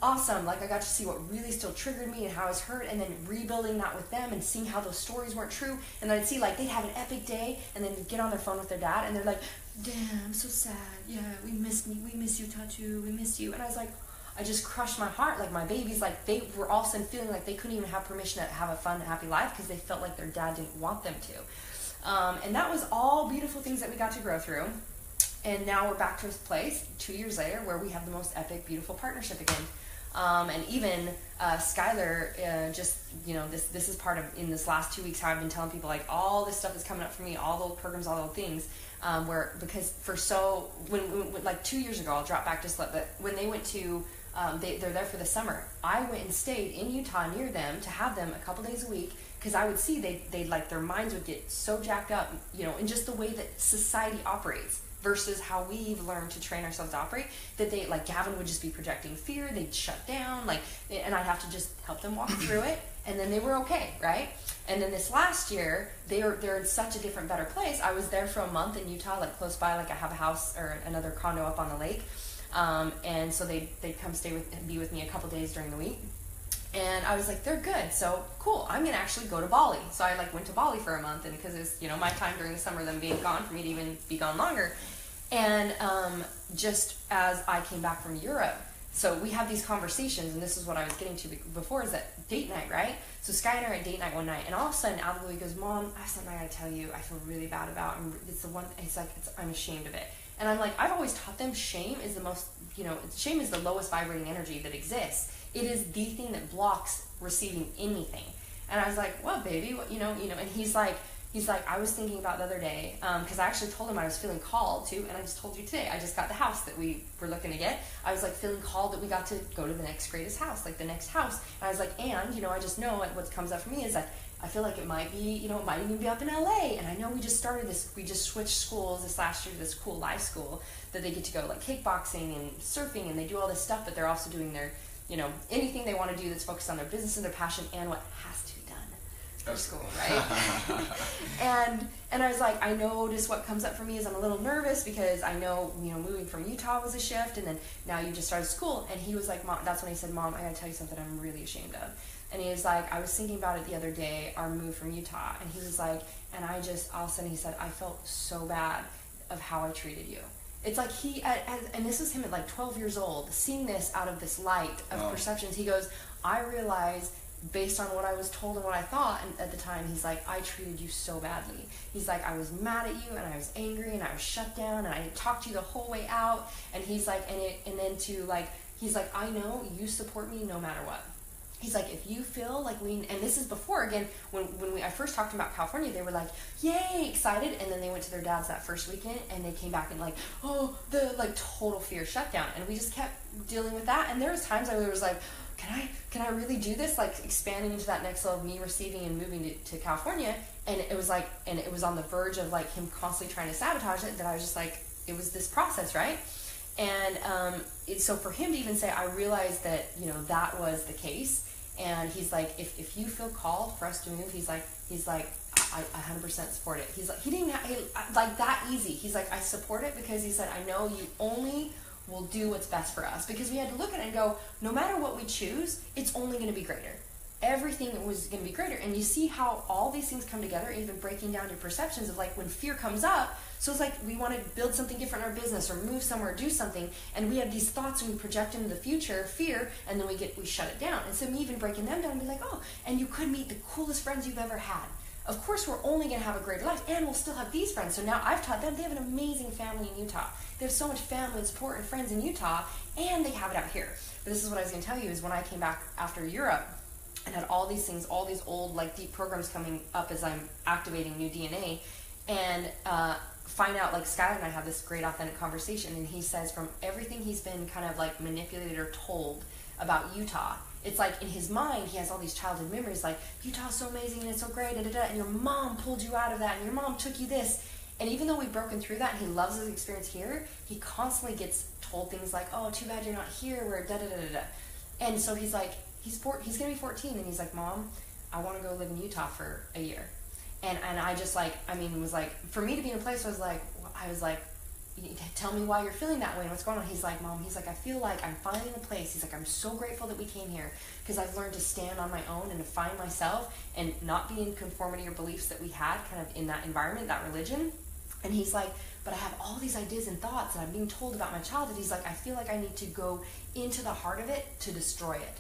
awesome, like I got to see what really still triggered me and how I was hurt, and then rebuilding that with them and seeing how those stories weren't true. And then I'd see like they'd have an epic day and then get on their phone with their dad and they're like, damn, I'm so sad. Yeah, we miss you, Tatu, we miss you. And I was like, I just crushed my heart. Like my babies, like they were all of a sudden feeling like they couldn't even have permission to have a fun, happy life because they felt like their dad didn't want them to. And that was all beautiful things that we got to grow through. And now we're back to this place 2 years later where we have the most epic, beautiful partnership again. And even Skylar, just, you know, this is part of, in this last 2 weeks, how I've been telling people, like, all this stuff is coming up for me, all the old programs, all the old things, because when like 2 years ago, I'll drop back just a little bit, when they went to, they're there for the summer, I went and stayed in Utah near them to have them a couple days a week, because I would see they like, their minds would get so jacked up, you know, in just the way that society operates versus how we've learned to train ourselves to operate, that they, like, Gavin would just be projecting fear, they'd shut down, like, and I'd have to just help them walk through it, and then they were okay, right? And then this last year, they're in such a different, better place. I was there for a month in Utah, like, close by, like, I have a house or another condo up on the lake, and so they'd come be with me a couple days during the week. And I was like, they're good, so cool, I'm gonna actually go to Bali. So I like went to Bali for a month, and because it's, you know, my time during the summer, them being gone, for me to even be gone longer. And just as I came back from Europe, so we have these conversations, and this is what I was getting to before, is that date night, right? So Sky and I are at date night one night, and all of a sudden, out of the blue, he goes, Mom, I have something I gotta tell you, I feel really bad about, and it's the one, I'm ashamed of it. And I'm like, I've always taught them shame is the most, you know, shame is the lowest vibrating energy that exists. It is the thing that blocks receiving anything. And I was like, well, baby, what, you know, and he's like, I was thinking about the other day, because I actually told him I was feeling called to, and I just told you today, I just got the house that we were looking to get. I was like feeling called that we got to go to the next greatest house, like the next house. And I was like, and, you know, I just know what comes up for me is that I feel like it might be, you know, it might even be up in LA. And I know we just switched schools this last year to this cool live school that they get to go like kickboxing and surfing, and they do all this stuff, but they're also doing their, you know, anything they want to do that's focused on their business and their passion and what has to be done for school, right? and I was like, I notice what comes up for me is I'm a little nervous because I know, you know, moving from Utah was a shift, and then now you just started school. And he was like, Mom, that's when he said, Mom, I gotta tell you something I'm really ashamed of. And he was like, I was thinking about it the other day, our move from Utah, and he was like, and I just, all of a sudden he said, I felt so bad of how I treated you. It's like and this is him at like 12 years old, seeing this out of this light of perceptions. He goes, I realized, based on what I was told and what I thought at the time, he's like, I treated you so badly. He's like, I was mad at you, and I was angry, and I was shut down, and I didn't talk to you the whole way out. And he's like, and then to like, he's like, I know you support me no matter what. He's like, if you feel like and this is before, again, when I first talked about California, they were like, yay, excited, and then they went to their dad's that first weekend, and they came back and like, oh, the like total fear shutdown, and we just kept dealing with that, and there was times I was like, can I really do this, like expanding into that next level of me receiving and moving to California, and it was like, and it was on the verge of like him constantly trying to sabotage it, that I was just like, it was this process, right? And so for him to even say, I realized that, you know, that was the case. And he's like, if you feel called for us to move, he's like, I 100% support it. He's like, he didn't like that easy. He's like, I support it because he said, I know you only will do what's best for us. Because we had to look at it and go, no matter what we choose, it's only going to be greater. Everything was going to be greater. And you see how all these things come together, even breaking down your perceptions of like when fear comes up. So it's like we want to build something different in our business or move somewhere, do something, and we have these thoughts and we project into the future, fear, and then we shut it down. And so me even breaking them down and be like, oh, and you could meet the coolest friends you've ever had. Of course, we're only going to have a great life, and we'll still have these friends. So now I've taught them, they have an amazing family in Utah. They have so much family and support and friends in Utah, and they have it out here. But this is what I was going to tell you, is when I came back after Europe and had all these things, all these old like deep programs coming up as I'm activating new DNA, and find out, like Skylar and I have this great authentic conversation, and he says from everything he's been kind of like manipulated or told about Utah, it's like in his mind he has all these childhood memories like Utah's so amazing and it's so great, and your mom pulled you out of that and your mom took you this, and even though we've broken through that and he loves his experience here, he constantly gets told things like, oh, too bad you're not here, where da da da da da. And so he's like, he's gonna be 14, and he's like, Mom, I want to go live in Utah for a year. And I just like, I mean, it was like, for me to be in a place where I was like, tell me why you're feeling that way and what's going on. He's like, Mom, he's like, I feel like I'm finally in a place. He's like, I'm so grateful that we came here because I've learned to stand on my own and to find myself and not be in conformity or beliefs that we had kind of in that environment, that religion. And he's like, but I have all these ideas and thoughts and I'm being told about my childhood. He's like, I feel like I need to go into the heart of it to destroy it.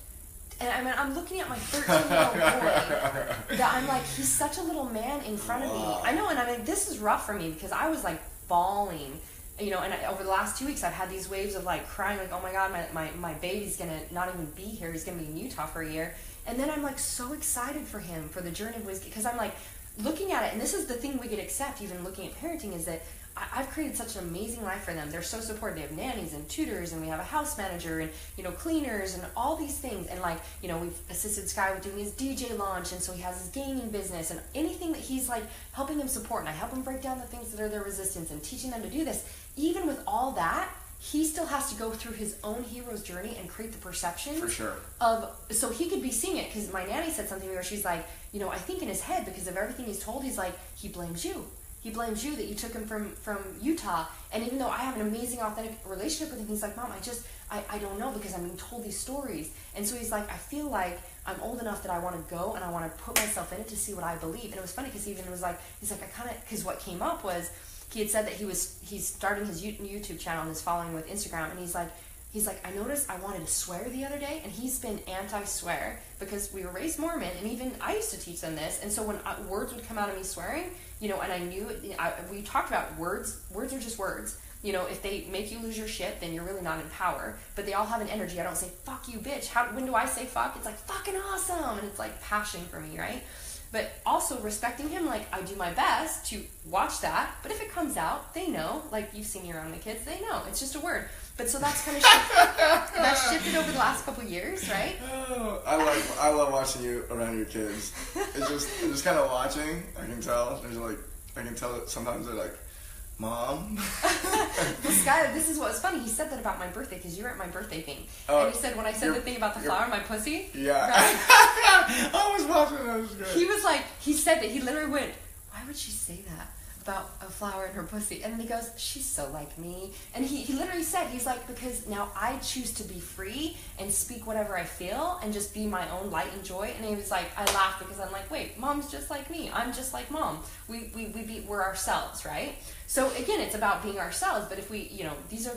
And I mean, I'm looking at my 13-year-old boy that I'm like, he's such a little man in front of me. I know, and I mean, this is rough for me because I was like bawling, you know, and over the last 2 weeks I've had these waves of like crying, like, oh my God, my baby's gonna not even be here. He's gonna be in Utah for a year. And then I'm like so excited for him, for the journey of wisdom, because I'm like looking at it, and this is the thing we could accept even looking at parenting, is that I've created such an amazing life for them. They're so supportive. They have nannies and tutors, and we have a house manager and, you know, cleaners and all these things. And like, you know, we've assisted Sky with doing his DJ launch, and so he has his gaming business and anything that he's like helping them support. And I help him break down the things that are their resistance and teaching them to do this. Even with all that, he still has to go through his own hero's journey and create the perception for sure of, so he could be seeing it. Because my nanny said something where she's like, you know, I think in his head, because of everything he's told, he's like, he blames you. He blames you that you took him from Utah. And even though I have an amazing, authentic relationship with him, he's like, Mom, I don't know, because I'm being told these stories. And so he's like, I feel like I'm old enough that I want to go and I want to put myself in it to see what I believe. And it was funny because even it was like, he's like, I kind of, because what came up was he had said that he's starting his YouTube channel and is following with Instagram. And he's like, I noticed I wanted to swear the other day, and he's been anti-swear because we were raised Mormon, and even I used to teach them this. And so when words would come out of me swearing, you know, and I knew, we talked about words are just words. You know, if they make you lose your shit, then you're really not in power. But they all have an energy. I don't say, fuck you, bitch. When do I say fuck? It's like, fucking awesome. And it's like passion for me, right? But also respecting him, like, I do my best to watch that. But if it comes out, they know. Like, you've seen me around the kids. They know. It's just a word. But so that's kind of that's shifted over the last couple of years, right? Oh, I love watching you around your kids. It's just kind of watching. I can tell. I can tell that sometimes they're like, Mom. Well, Skylar, this is what's funny. He said that about my birthday because you were at my birthday thing, and he said when I said the thing about the flower, my pussy. Yeah. Right? I was watching that. Was good. He was like, he said that he literally went, why would she say that about a flower in her pussy? And then he goes, she's so like me. And he literally said, he's like, because now I choose to be free and speak whatever I feel and just be my own light and joy. And he was like, I laughed because I'm like, wait, Mom's just like me. I'm just like Mom. We're ourselves, right? So again, it's about being ourselves. But if we, you know,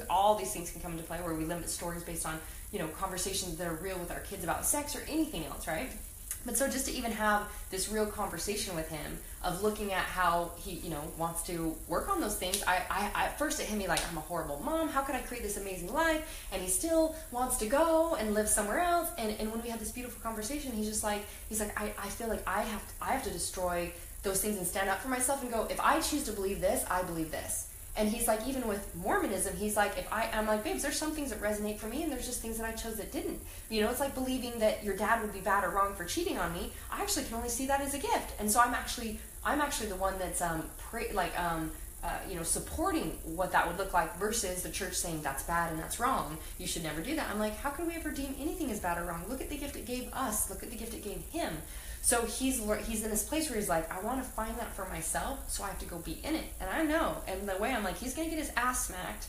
all these things can come into play where we limit stories based on, you know, conversations that are real with our kids about sex or anything else, right? But so just to even have this real conversation with him of looking at how he, wants to work on those things. I at first it hit me like, I'm a horrible mom. How could I create this amazing life? And he still wants to go and live somewhere else. And when we had this beautiful conversation, he's like, I feel like I have to destroy those things and stand up for myself and go, if I choose to believe this, I believe this. And he's like, even with Mormonism, he's like, I'm like, babes, there's some things that resonate for me, and there's just things that I chose that didn't. It's like believing that your dad would be bad or wrong for cheating on me. I actually can only see that as a gift, and so I'm actually the one that's supporting what that would look like versus the church saying that's bad and that's wrong. You should never do that. I'm like, how can we ever deem anything as bad or wrong? Look at the gift it gave us. Look at the gift it gave him. So he's in this place where he's like, I want to find that for myself, so I have to go be in it. And I know, and the way I'm like, he's going to get his ass smacked.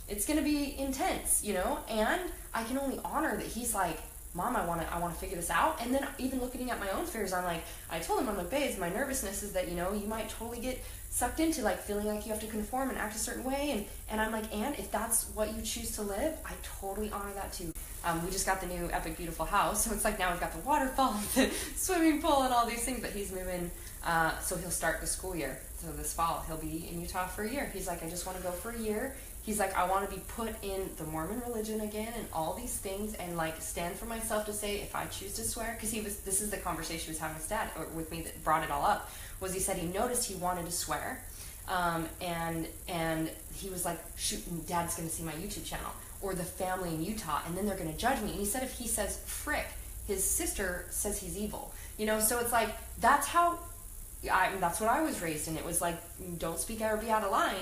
It's going to be intense, and I can only honor that he's like, Mom, I want to figure this out. And then even looking at my own fears, I'm like, I told him, I'm like, babes, my nervousness is that, you might totally get sucked into like feeling like you have to conform and act a certain way. And I'm like, and if that's what you choose to live, I totally honor that too. We just got the new epic beautiful house, so it's like now we've got the waterfall, the swimming pool, and all these things. But he's moving, so he'll start the school year. So this fall he'll be in Utah for a year. He's like, I just want to go for a year. He's like, I want to be put in the Mormon religion again and all these things, and like stand for myself to say if I choose to swear. Because this is the conversation he was having with his dad, or with me, that brought it all up. Was he said he noticed he wanted to swear, and he was like, shoot, Dad's going to see my YouTube channel, or the family in Utah, and then they're going to judge me. And he said if he says frick, his sister says he's evil. So it's like, that's what I was raised in. It was like, don't speak out or be out of line.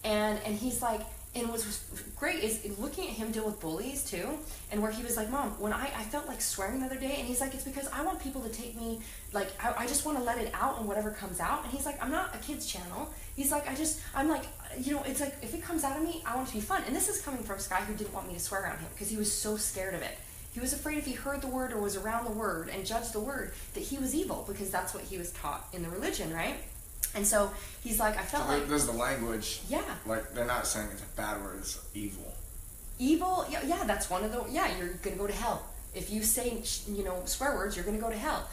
And he's like, and what's great is looking at him deal with bullies too, and where he was like, Mom, when I felt like swearing the other day, and he's like, it's because I want people to take me, like, I just want to let it out, and whatever comes out. And he's like, I'm not a kid's channel. He's like, I'm like, it's like, if it comes out of me, I want it to be fun. And this is coming from Sky, who didn't want me to swear around him, because he was so scared of it. He was afraid if he heard the word or was around the word and judged the word, that he was evil, because that's what he was taught in the religion, right? And so he's like, I felt like... There's the language. Yeah. Like, they're not saying it's a bad word, it's evil. Evil? Yeah, that's one of the... Yeah, you're going to go to hell. If you say, swear words, you're going to go to hell.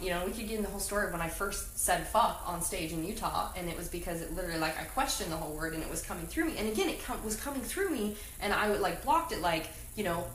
We could get in the whole story when I first said fuck on stage in Utah, and it was because it literally, like, I questioned the whole word, and it was coming through me. And again, it was coming through me, and I would, like, blocked it, like,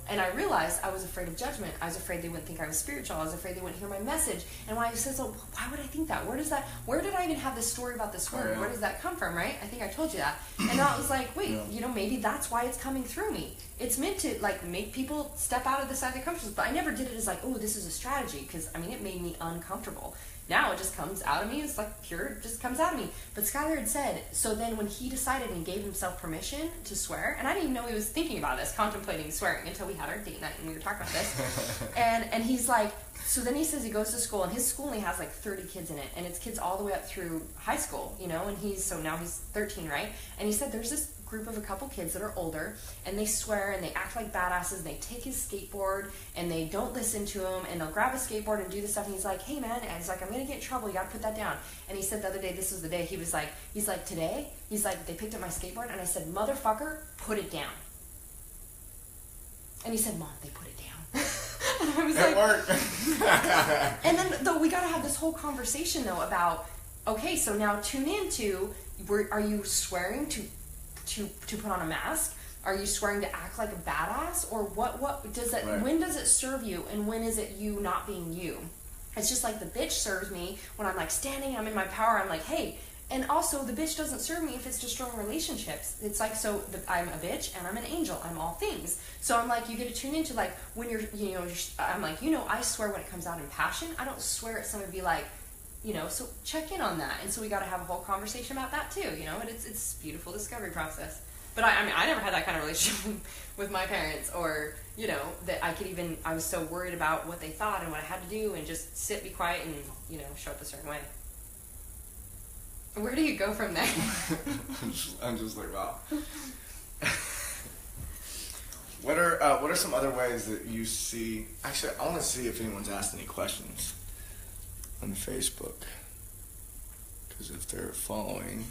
and I realized I was afraid of judgment. I was afraid they wouldn't think I was spiritual. I was afraid they wouldn't hear my message. And when I said, so why would I think that? Where did I even have this story about this word? Where does that come from, right? I think I told you that. And I was like, wait, maybe that's why it's coming through me. It's meant to, like, make people step out of the side of their comfort zone. But I never did it as like, oh, this is a strategy, because, it made me uncomfortable. Now it just comes out of me. It's like pure, just comes out of me. But Skylar had said, so then when he decided and gave himself permission to swear, and I didn't even know he was thinking about this, contemplating swearing, until we had our date night and we were talking about this. and he's like, so then he says he goes to school, and his school only has like 30 kids in it, and it's kids all the way up through high school, and now he's 13, right? And he said there's this group of a couple kids that are older, and they swear and they act like badasses, and they take his skateboard and they don't listen to him, and they'll grab a skateboard and do this stuff, and he's like, hey man, and he's like, I'm gonna get in trouble, you gotta put that down. And he said the other day, this was the day, he's like today, he's like, they picked up my skateboard, and I said, motherfucker, put it down. And he said, Mom, they put it down. And I was like, it worked. And then though we gotta have this whole conversation though about, okay, so now tune into, are you swearing to put on a mask? Are you swearing to act like a badass? Or what does that, right. When does it serve you, and when is it you not being you? It's just like the bitch serves me when I'm like standing, I'm in my power, I'm like, hey. And also the bitch doesn't serve me if it's destroying relationships. It's like, so I'm a bitch and I'm an angel, I'm all things. So I'm like, you get to tune into like, when I'm like, I swear when it comes out in passion. I don't swear at somebody, be like, so check in on that. And so we got to have a whole conversation about that too, and it's a beautiful discovery process. But I never had that kind of relationship with my parents, or, that I was so worried about what they thought and what I had to do, and just sit, be quiet, and, show up a certain way. Where do you go from there? I'm just like, wow. What are some other ways that you see? Actually, I want to see if anyone's asked any questions on Facebook, because if they're following,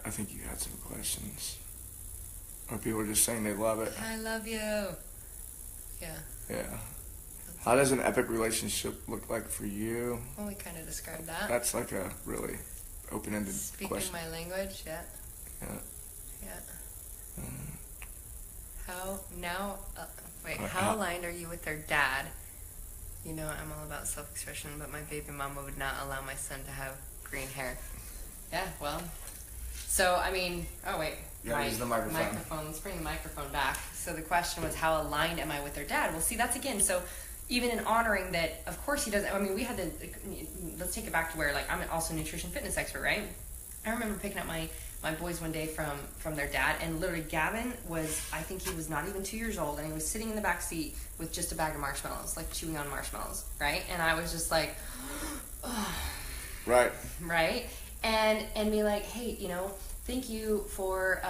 I think you had some questions. Or people are just saying they love it. I love you. Yeah. Yeah. How does an epic relationship look like for you? Well, we kind of described that. That's like a really open-ended question. Speaking my language, yeah. How aligned are you with their dad? You know, I'm all about self-expression, but my baby mama would not allow my son to have green hair. Yeah, well, so, I mean, use the microphone. Let's bring the microphone back. So the question was, how aligned am I with their dad? Well, see, that's again, so even in honoring that, of course he doesn't, I mean, let's take it back to where, like, I'm also a nutrition fitness expert, right? I remember picking up my boys one day from their dad, and literally Gavin was, I think he was not even 2 years old, and he was sitting in the back seat with just a bag of marshmallows, like chewing on marshmallows, right? And I was just like, right, and be like, hey, you know, thank you for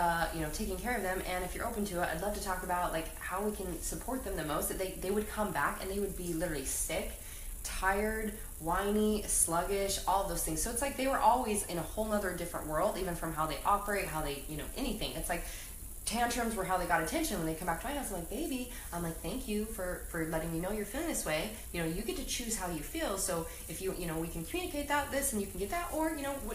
taking care of them, and if you're open to it, I'd love to talk about like how we can support them the most. That they would come back and they would be literally sick, tired, whiny, sluggish, all of those things. So it's like they were always in a whole nother different world, even from how they operate, how they, anything. It's like tantrums were how they got attention. When they come back to my house, I'm like, baby, I'm like, thank you for letting me know you're feeling this way. You know, you get to choose how you feel. So if we can communicate this and you can get that, or,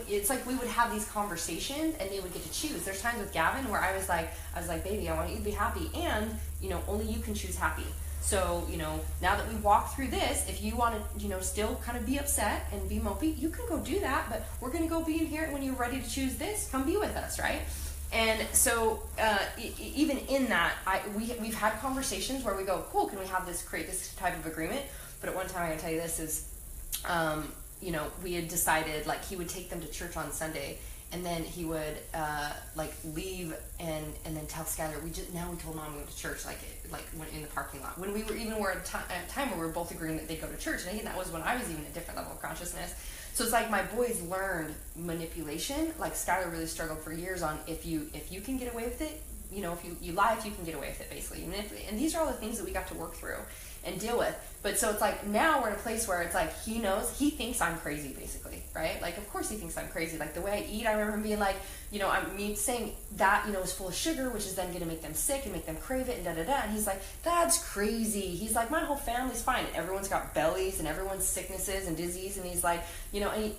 it's like we would have these conversations and they would get to choose. There's times with Gavin where I was like, baby, I want you to be happy, and, only you can choose happy. So, now that we walked through this, if you want to, still kind of be upset and be mopey, you can go do that, but we're going to go be in here, and when you're ready to choose this, come be with us, right? And so, even in that, we've had conversations where we go, cool, can we create this type of agreement? But at one time, I can tell you this is, we had decided, like, he would take them to church on Sunday, and then he would leave and then tell Skylar, we told Mom we went to church, like went in the parking lot, when we were at a time where we were both agreeing that they go to church. And I think that was when I was even a different level of consciousness. So it's like my boys learned manipulation. Like Skylar really struggled for years on if you can get away with it, if you lie, if you can get away with it, basically. And these are all the things that we got to work through and deal with. But so it's like now we're in a place where it's like he thinks I'm crazy, basically, right? Like, of course he thinks I'm crazy. Like the way I eat, I remember him being like, I'm saying that, is full of sugar, which is then going to make them sick and make them crave it and da-da-da. And he's like, that's crazy. He's like, my whole family's fine. Everyone's got bellies and everyone's sicknesses and disease. And he's like,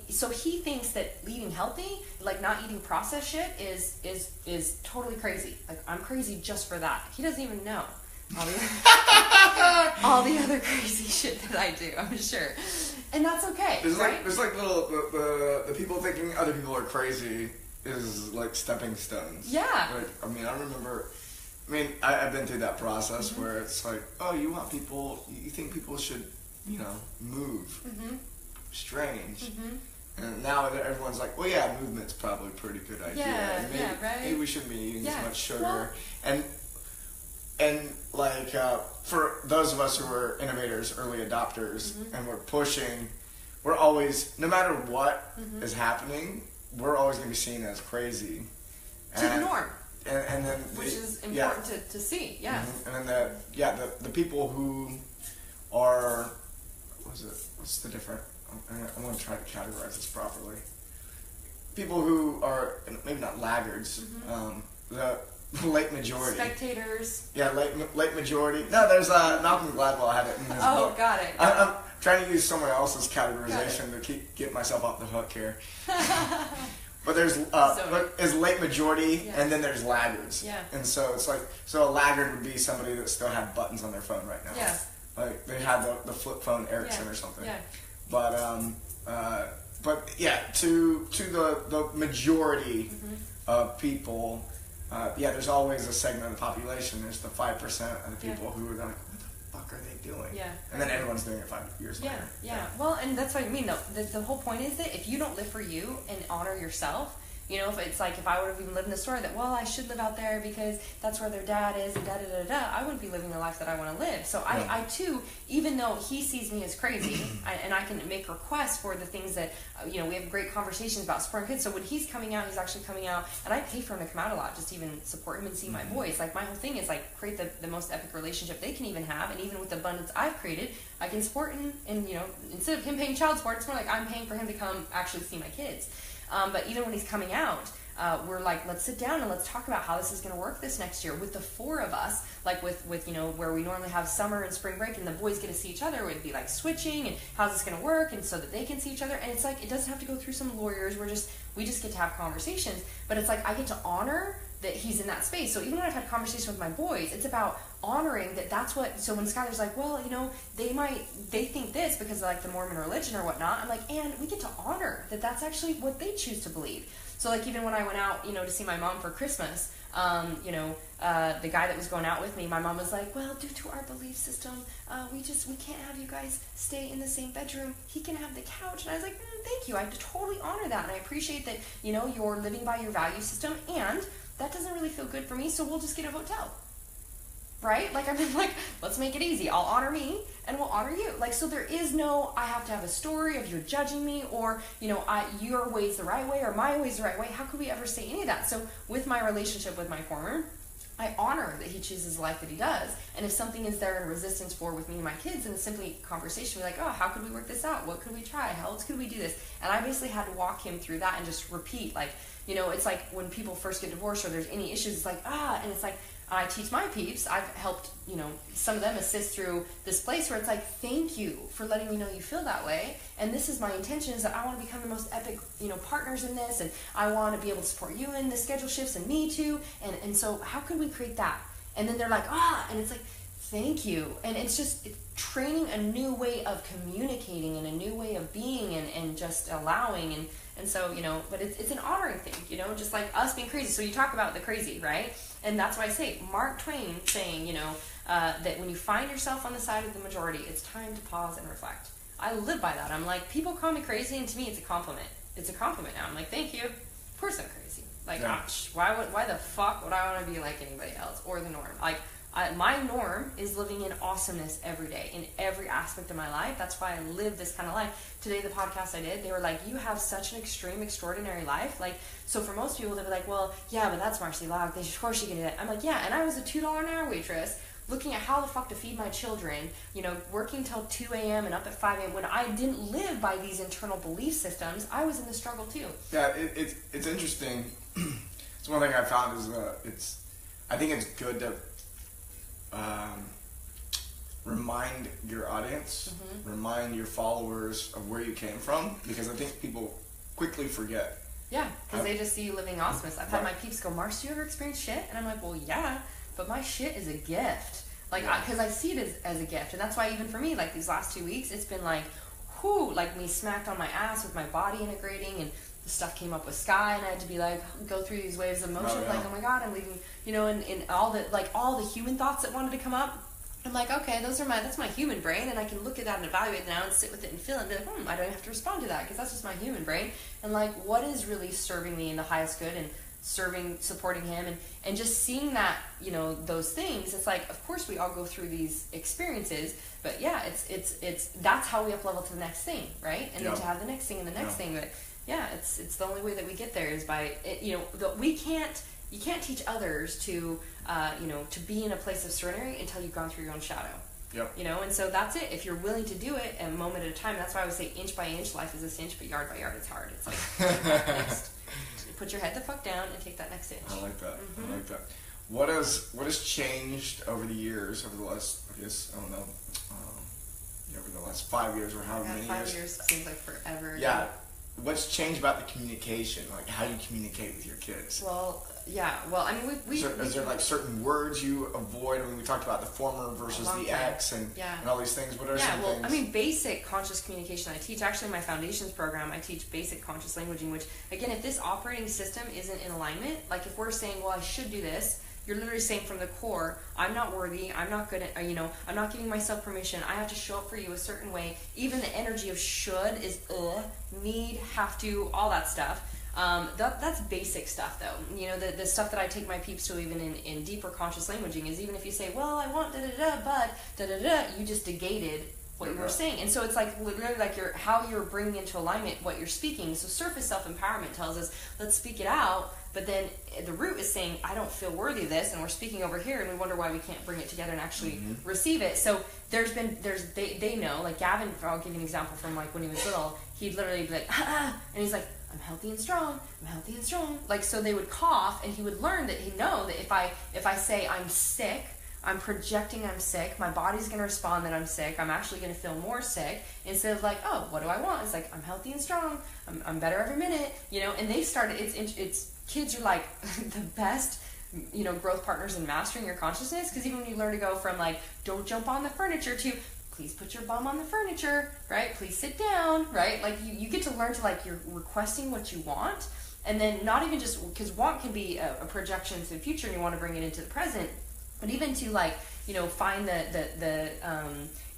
so he thinks that eating healthy, like not eating processed shit is totally crazy. Like I'm crazy just for that. He doesn't even know all the other crazy shit that I do, I'm sure. And that's okay. There's right? There's little the people thinking other people are crazy is like stepping stones. Yeah. Like, I've been through that process where it's like, oh, you think people should, move. Strange. And now everyone's like, well, yeah, movement's probably a pretty good idea. Yeah, right. Maybe we shouldn't be eating as much sugar. Well, and for those of us who are innovators, early adopters, and we're always, no matter what is happening, we're always going to be seen as crazy. To the norm. And then which is important to see, yeah. And then the people who are, what's the different, I want to try to categorize this properly. People who are, maybe not laggards, the late majority. Spectators. Yeah, late majority. No, there's Malcolm Gladwell had it in his book. Got it. I'm trying to use someone else's categorization to get myself off the hook here. But there's late majority, and then there's laggards. Yeah. And so it's like, a laggard would be somebody that still had buttons on their phone right now. Yeah. Like they had the flip phone Ericsson or something. Yeah. But yeah, to the majority of people. There's always a segment of the population. There's the 5% of the people who are like, what the fuck are they doing? Yeah. And then everyone's doing it 5 years later. Yeah. Well, and that's what I mean, though. The whole point is that if you don't live for you and honor yourself, if it's like if I would have even lived in the story that, well, I should live out there because that's where their dad is and da-da-da-da, I wouldn't be living the life that I want to live. So I too, even though he sees me as crazy, and I can make requests for the things that, we have great conversations about supporting kids. So when he's coming out, he's actually coming out, and I pay for him to come out a lot, just to even support him and see my boys. Like, my whole thing is, like, create the most epic relationship they can even have, and even with the abundance I've created, I can support him, and, instead of him paying child support, it's more like I'm paying for him to come actually see my kids. But even when he's coming out, we're like, let's sit down and let's talk about how this is going to work this next year with the 4 of us, like with where we normally have summer and spring break and the boys get to see each other, it would be like switching and how's this going to work, and so that they can see each other. And it's like, it doesn't have to go through some lawyers. We just get to have conversations, but it's like I get to honor that he's in that space. So even when I've had conversation with my boys, it's about honoring that that's what, so when Skylar's like, well, they think this because of like the Mormon religion or whatnot, I'm like, and we get to honor that that's actually what they choose to believe. So like even when I went out, to see my mom for Christmas, the guy that was going out with me, my mom was like, well, due to our belief system, we can't have you guys stay in the same bedroom. He can have the couch. And I was like, thank you. I totally honor that. And I appreciate that, you're living by your value system, and that doesn't really feel good for me, so we'll just get a hotel. Right? Like, I mean, like, let's make it easy. I'll honor me, and we'll honor you. Like, so there is no, I have to have a story of you judging me, or, your way's the right way, or my way's the right way. How could we ever say any of that? So with my relationship with my former, I honor that he chooses the life that he does. And if something is there in resistance for with me and my kids, and it's simply conversation, we're like, oh, how could we work this out? What could we try? How else could we do this? And I basically had to walk him through that and just repeat, like, it's like when people first get divorced or there's any issues, it's like, and it's like, I teach my peeps, I've helped, some of them assist through this place where it's like, thank you for letting me know you feel that way. And this is my intention, is that I want to become the most epic, partners in this. And I want to be able to support you in the schedule shifts, and me too. And so how could we create that? And then they're like, and it's like, thank you. And it's training a new way of communicating and a new way of being and just allowing. And so, but it's an honoring thing, just like us being crazy. So you talk about the crazy, right? And that's why I say, Mark Twain saying, that when you find yourself on the side of the majority, it's time to pause and reflect. I live by that. I'm like, people call me crazy, and to me it's a compliment. It's a compliment now. I'm like, thank you. Of course I'm crazy. Like, why the fuck would I want to be like anybody else or the norm? Like, my norm is living in awesomeness every day, in every aspect of my life. That's why I live this kind of life. Today, the podcast I did, they were like, you have such an extreme, extraordinary life. Like, so for most people, they'd be like, well, yeah, but that's Marci Locke. Of course she can do that. I'm like, yeah, and I was a $2 an hour waitress, looking at how the fuck to feed my children, working till 2 a.m. and up at 5 a.m. When I didn't live by these internal belief systems, I was in the struggle too. Yeah, it's interesting. It's one thing I found is I think it's good to remind your audience, remind your followers of where you came from, because I think people quickly forget. Yeah, because they just see you living awesomeness. I've had my peeps go, Marci, do you ever experience shit? And I'm like, well, yeah, but my shit is a gift. Like, because I see it as a gift. And that's why even for me, like these last 2 weeks, it's been like, like me smacked on my ass with my body integrating, and the stuff came up with Sky, and I had to be like, go through these waves of emotion, like, oh my God, I'm leaving, and all the human thoughts that wanted to come up. I'm like, okay, that's my human brain, and I can look at that and evaluate it now and sit with it and feel it and be like, I don't have to respond to that because that's just my human brain. And like, what is really serving me in the highest good and supporting him, and just seeing that, those things. It's like, of course we all go through these experiences, but yeah, it's that's how we up level to the next thing, right? And then to have the next thing and the next thing. But yeah, it's the only way that we get there is by you can't teach others to to be in a place of serenity until you've gone through your own shadow. Yep. And so that's it. If you're willing to do it a moment at a time, that's why I would say inch by inch, life is a cinch, but yard by yard, it's hard. It's like, put your head the fuck down and take that next inch. I like that. I like that. What has changed over the years, over the last, I guess, I don't know, over the last 5 years or however many years? 5 years seems like forever. Yeah. What's changed about the communication, like how you communicate with your kids? Well, yeah. Well, I mean, is there like certain words you avoid? I mean, we talked about the former versus the ex and all these things. What are some things? I mean, basic conscious communication. I teach actually in my foundations program. I teach basic conscious languaging, which again, if this operating system isn't in alignment, like if we're saying, well, I should do this. You're literally saying from the core, I'm not worthy, I'm not good at, I'm not giving myself permission, I have to show up for you a certain way. Even the energy of should is need, have to, all that stuff. That's basic stuff though. The stuff that I take my peeps to even in deeper conscious languaging is even if you say, well, I want da-da-da, but da-da-da, you just negated what you were saying. And so it's like literally like how you're bringing into alignment what you're speaking. So surface self-empowerment tells us, let's speak it out. But then the root is saying, I don't feel worthy of this, and we're speaking over here, and we wonder why we can't bring it together and actually receive it. So they know, like Gavin, I'll give you an example from like when he was little, he'd literally be like, and he's like, I'm healthy and strong, I'm healthy and strong. Like, so they would cough, and he would learn that he'd know that if I say I'm sick, I'm projecting I'm sick, my body's going to respond that I'm sick, I'm actually going to feel more sick, instead of like, oh, what do I want? It's like, I'm healthy and strong, I'm better every minute, you know, and they started, it's kids are like the best, you know, growth partners in mastering your consciousness, because even when you learn to go from like, don't jump on the furniture to, please put your bum on the furniture, right? Please sit down, right? Like you get to learn to like, you're requesting what you want, and then not even just, because want can be a projection into the future and you want to bring it into the present, but even to like, you know, find the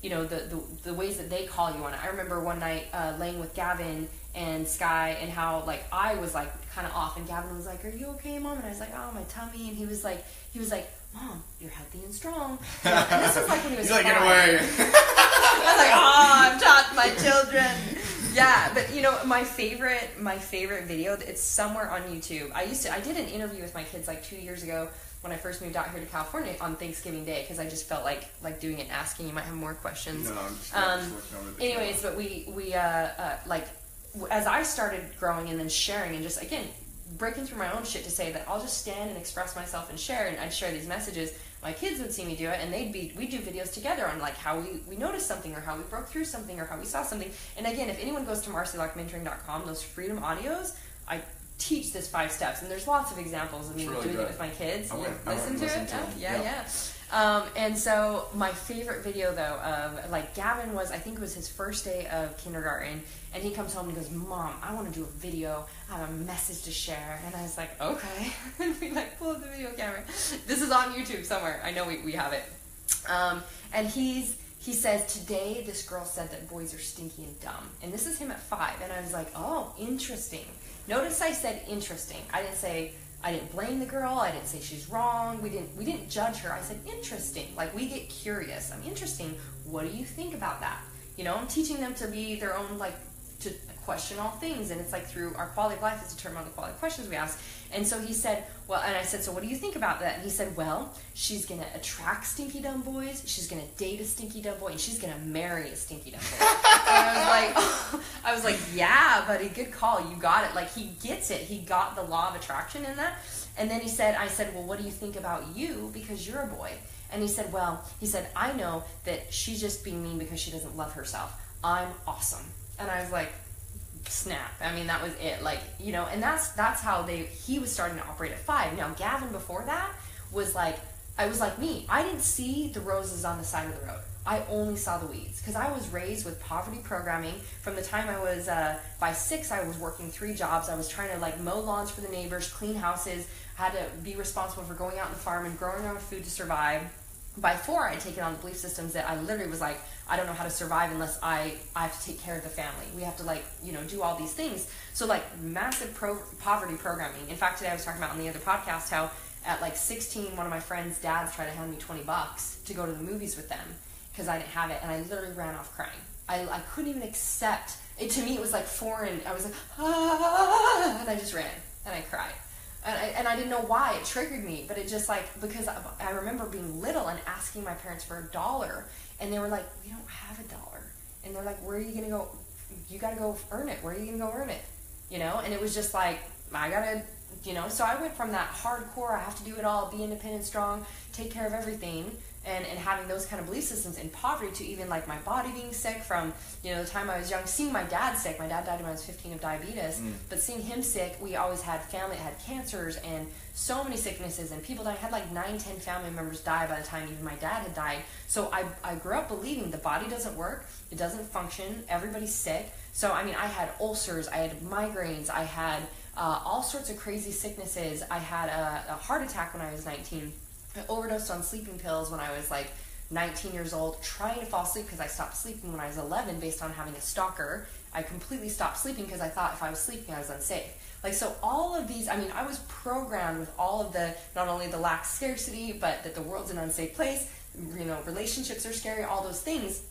you know, the ways that they call you on it. I remember one night laying with Gavin and Sky, and how like I was like kind of off, and Gavin was like, "Are you okay, Mom?" And I was like, "Oh, my tummy." And he was like, "Mom, you're healthy and strong." You know, and this was like when he was He's like, 5. "Get away." I was like, "Oh, I've taught my children." Yeah, but you know, my favorite video, it's somewhere on YouTube. I did an interview with my kids like 2 years ago when I first moved out here to California on Thanksgiving Day, because I just felt like doing it and asking. You might have more questions. No, I'm just looking over the anyways, but we like, as I started growing and then sharing and just, again, breaking through my own shit to say that I'll just stand and express myself and share, and I'd share these messages. My kids would see me do it, and we'd do videos together on like how we noticed something, or how we broke through something, or how we saw something. And again, if anyone goes to marcilockmentoring.com, those freedom audios, I teach this 5 steps, and there's lots of examples of me doing it with my kids. Listen to it. Yeah. And so my favorite video though of like Gavin was, I think it was his first day of kindergarten, and he comes home and goes, "Mom, I want to do a video. I have a message to share." And I was like, "Okay." And we like pull up the video camera. This is on YouTube somewhere. I know we have it. And he says, "Today this girl said that boys are stinky and dumb." And this is him at 5. And I was like, "Oh, interesting." Notice I said interesting. I didn't blame the girl. I didn't say she's wrong. We didn't judge her. I said interesting. Like, we get curious. I'm interesting. What do you think about that? You know, I'm teaching them to be their own, like, to question all things. And it's like through our quality of life is determined on the quality of questions we ask. And so he said, well, and I said, "So what do you think about that?" And he said, "Well, she's going to attract stinky dumb boys. She's going to date a stinky dumb boy, and she's going to marry a stinky dumb boy." And I was like, "Yeah, buddy, good call. You got it." Like, he gets it. He got the law of attraction in that. And then I said, "Well, what do you think about you, because you're a boy?" And he said, "I know that she's just being mean because she doesn't love herself. I'm awesome." And I was like, snap. I mean, that was it. Like, you know, and that's how he was starting to operate at 5. Now, Gavin before that was like, I was like me. I didn't see the roses on the side of the road. I only saw the weeds, because I was raised with poverty programming. From the time I was, by 6, I was working 3 jobs. I was trying to like mow lawns for the neighbors, clean houses, had to be responsible for going out in the farm and growing our own food to survive. By 4, I had taken on the belief systems that I literally was like, I don't know how to survive unless I have to take care of the family. We have to, like, you know, do all these things. So, like, massive poverty programming. In fact, today I was talking about on the other podcast how at, like, 16, one of my friends' dads tried to hand me $20 to go to the movies with them because I didn't have it, and I literally ran off crying. I couldn't even accept it. To me, it was, like, foreign. I was like, ah, and I just ran, and I cried. And I didn't know why it triggered me, but it just, like, because I remember being little and asking my parents for $1, and they were like, "We don't have $1." And they're like, "Where are you going to go? You got to go earn it. Where are you going to go earn it?" You know, and it was just like, I got to, you know, so I went from that hardcore, I have to do it all, be independent, strong, take care of everything, and having those kind of belief systems in poverty, to even like my body being sick from, you know, the time I was young, seeing my dad sick. My dad died when I was 15 of diabetes, but seeing him sick, we always had family that had cancers and so many sicknesses, and people died. I had like 9-10 family members die by the time even my dad had died. So I grew up believing the body doesn't work, it doesn't function, everybody's sick. So I mean, I had ulcers, I had migraines, I had all sorts of crazy sicknesses. I had a heart attack when I was 19. I overdosed on sleeping pills when I was like 19 years old, trying to fall asleep because I stopped sleeping when I was 11 based on having a stalker. I completely stopped sleeping because I thought if I was sleeping I was unsafe. Like, so all of these, I mean, I was programmed with all of the, not only the lack of scarcity, but that the world's an unsafe place, you know, relationships are scary, all those things.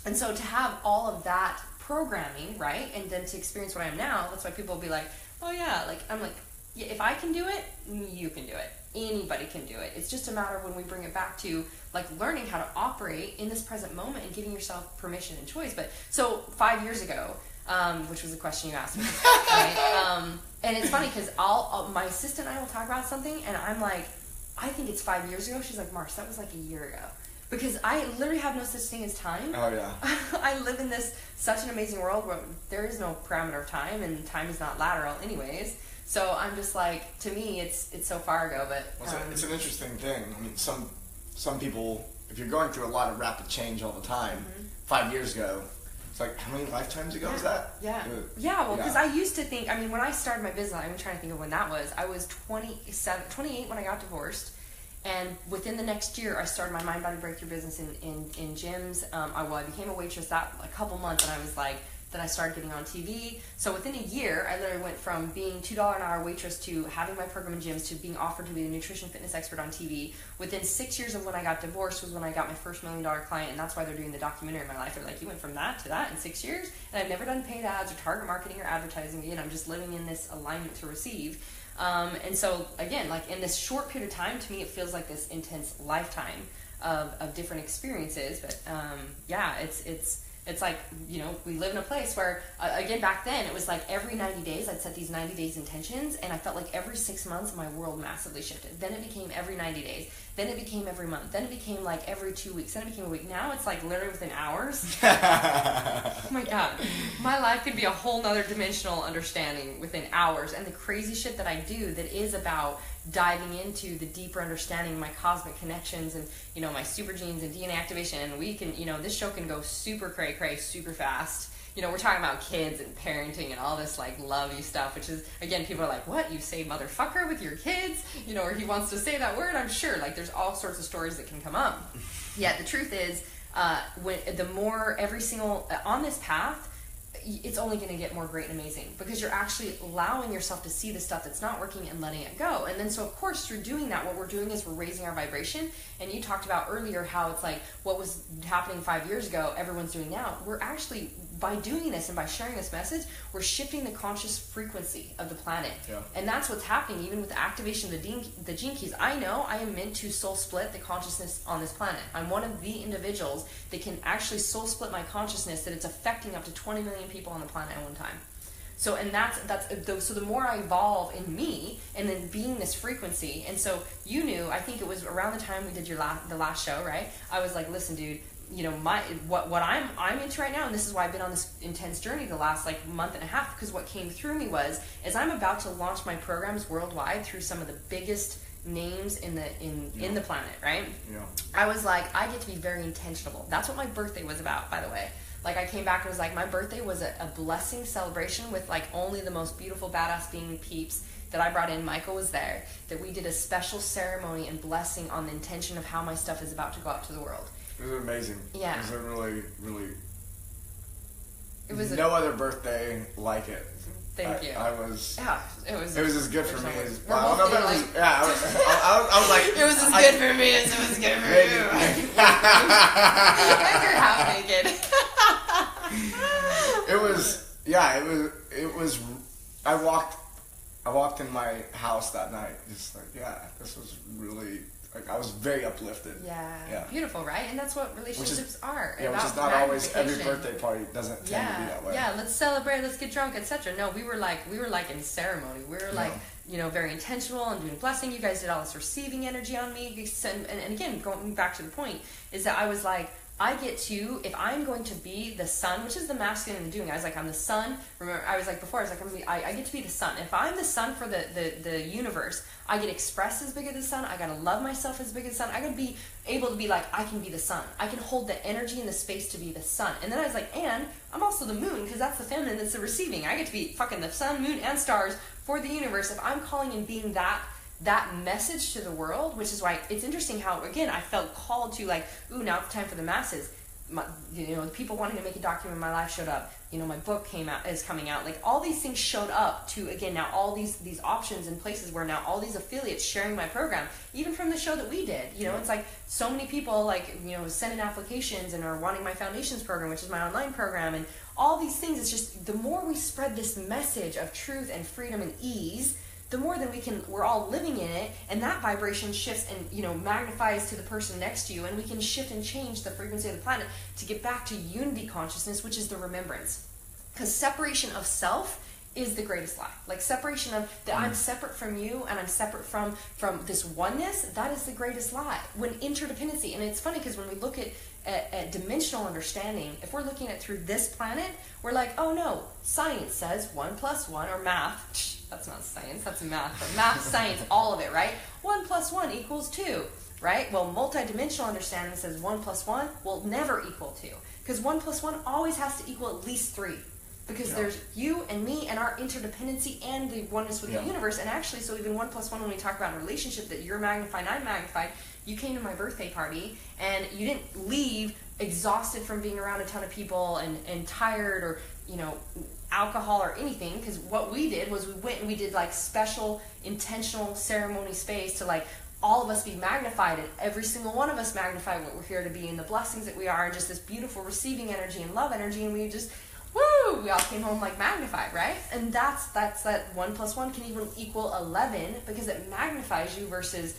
And so to have all of that programming, right, and then to experience what I am now, that's why people will be like, "Oh yeah," like, I'm like, yeah, if I can do it, you can do it. Anybody can do it. It's just a matter of when we bring it back to like learning how to operate in this present moment and giving yourself permission and choice. But so 5 years ago, which was a question you asked me, right? And it's funny because my assistant and I will talk about something, and I'm like, I think it's 5 years ago. She's like, Marci, that was like a year ago. Because I literally have no such thing as time. Oh, yeah. I live in such an amazing world where there is no parameter of time, and time is not lateral anyways. So I'm just like, to me, it's so far ago. But it's an interesting thing. I mean, some people, if you're going through a lot of rapid change all the time, 5 years ago, it's like, how many lifetimes ago was that? Yeah. Well, because I used to think, I mean, when I started my business, I'm trying to think of when that was. I was 28 when I got divorced. And within the next year, I started my Mind Body Breakthrough business in gyms. I became a waitress that a couple months, and I was like, then I started getting on TV. So within a year, I literally went from being $2 an hour waitress to having my program in gyms to being offered to be a nutrition fitness expert on TV. Within 6 years of when I got divorced was when I got my first $1 million client, and that's why they're doing the documentary in my life. They're like, you went from that to that in 6 years, and I've never done paid ads or target marketing or advertising again. I'm just living in this alignment to receive. And so again, like in this short period of time, to me, it feels like this intense lifetime of different experiences. But yeah, it's like, you know, we live in a place where, again, back then, it was like every 90 days, I'd set these 90 days intentions, and I felt like every 6 months, my world massively shifted. Then it became every 90 days. Then it became every month. Then it became like every 2 weeks. Then it became a week. Now it's like literally within hours. Oh my God. My life could be a whole nother dimensional understanding within hours. And the crazy shit that I do that is about diving into the deeper understanding of my cosmic connections and, you know, my super genes and DNA activation. And we can, you know, this show can go super cray super fast. You know, we're talking about kids and parenting and all this, like, lovey stuff, which is, again, people are like, what, you say motherfucker with your kids? You know, or he wants to say that word, I'm sure. Like, there's all sorts of stories that can come up. Yeah, the truth is, the more every single, on this path, it's only going to get more great and amazing because you're actually allowing yourself to see the stuff that's not working and letting it go. And then so of course through doing that, what we're doing is we're raising our vibration. And you talked about earlier how it's like what was happening 5 years ago, everyone's doing now. We're actually, by doing this and by sharing this message, we're shifting the conscious frequency of the planet. Yeah. And that's what's happening even with the activation of the gene keys. I know I am meant to soul split the consciousness on this planet. I'm one of the individuals that can actually soul split my consciousness, that it's affecting up to 20 million people on the planet at one time. So, and so the more I evolve in me and then being this frequency, and so you knew, I think it was around the time we did the last show, right? I was like, listen, dude, you know, what I'm into right now, and this is why I've been on this intense journey the last like month and a half, because what came through me was, as I'm about to launch my programs worldwide through some of the biggest names in the planet, right? Yeah. I was like, I get to be very intentional. That's what my birthday was about, by the way. Like, I came back and was like, my birthday was a blessing celebration with like only the most beautiful badass being peeps that I brought in. Michael was there, that we did a special ceremony and blessing on the intention of how my stuff is about to go out to the world. It was amazing. Yeah. It was a really, really... It was no other birthday like it. Thank you. I was... Yeah, it was as good for me as... We're both I was like... It was as good for me as it was good for you. And you're half naked. It was... I walked in my house that night, just like, yeah, this was really... Like, I was very uplifted. Yeah. Beautiful, right? And that's what relationships are. Yeah, which is not always, every birthday party doesn't tend to be that way. Yeah, let's celebrate, let's get drunk, etc. No, we were like in ceremony. We were like, you know, very intentional and doing blessing. You guys did all this receiving energy on me. And again, going back to the point, is that I was like, I get to, if I'm going to be the sun, which is the masculine in doing, I was like, I'm the sun. Remember, I was like before, I was like, I get to be the sun. If I'm the sun for the universe, I get expressed as big as the sun. I gotta love myself as big as the sun. I gotta be able to be like, I can be the sun. I can hold the energy and the space to be the sun. And then I was like, and I'm also the moon, because that's the feminine, that's the receiving. I get to be fucking the sun, moon, and stars for the universe. If I'm calling and being that message to the world, which is why it's interesting how, again, I felt called to like, ooh, now it's time for the masses. You know, the people wanting to make a document in my life showed up. You know, my book is coming out. Like, all these things showed up to, again, now all these options and places where now all these affiliates sharing my program, even from the show that we did. You know, it's like so many people, like, you know, send in applications and are wanting my foundations program, which is my online program, and all these things. It's just, the more we spread this message of truth and freedom and ease, the more that we're all living in it, and that vibration shifts and, you know, magnifies to the person next to you, and we can shift and change the frequency of the planet to get back to unity consciousness, which is the remembrance. Because separation of self is the greatest lie. Like separation of that I'm separate from you and I'm separate from this oneness, that is the greatest lie. When interdependency, and it's funny because when we look at dimensional understanding, if we're looking at through this planet, we're like, oh no, science says 1 + 1, or math, that's not science, that's math, but math, science, all of it, right? 1 + 1 = 2, right? Well, multidimensional understanding says 1 + 1 will never equal 2, because 1 + 1 always has to equal at least 3. Because there's you and me and our interdependency and the oneness with the universe. And actually, so even 1 + 1, when we talk about a relationship, that you're magnified, I'm magnified. You came to my birthday party and you didn't leave exhausted from being around a ton of people and tired, or, you know, alcohol or anything. Because what we did was we went and we did like special intentional ceremony space to like all of us be magnified, and every single one of us magnify what we're here to be and the blessings that we are, and just this beautiful receiving energy and love energy. And we just, woo, we all came home like magnified, right? And that's that 1 + 1 can even equal 11, because it magnifies you, versus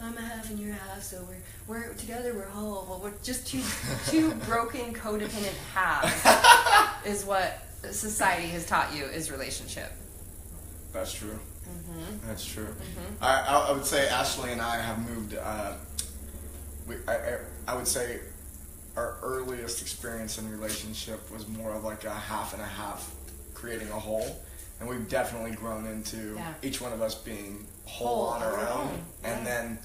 I'm a half and you're a half, so we're together, we're whole. Well, we're just two broken codependent halves is what society has taught you is relationship. That's true. That's true. I would say Ashley and I have moved. I would say our earliest experience in relationship was more of like a half and a half, creating a whole, and we've definitely grown into each one of us being whole on our own. And then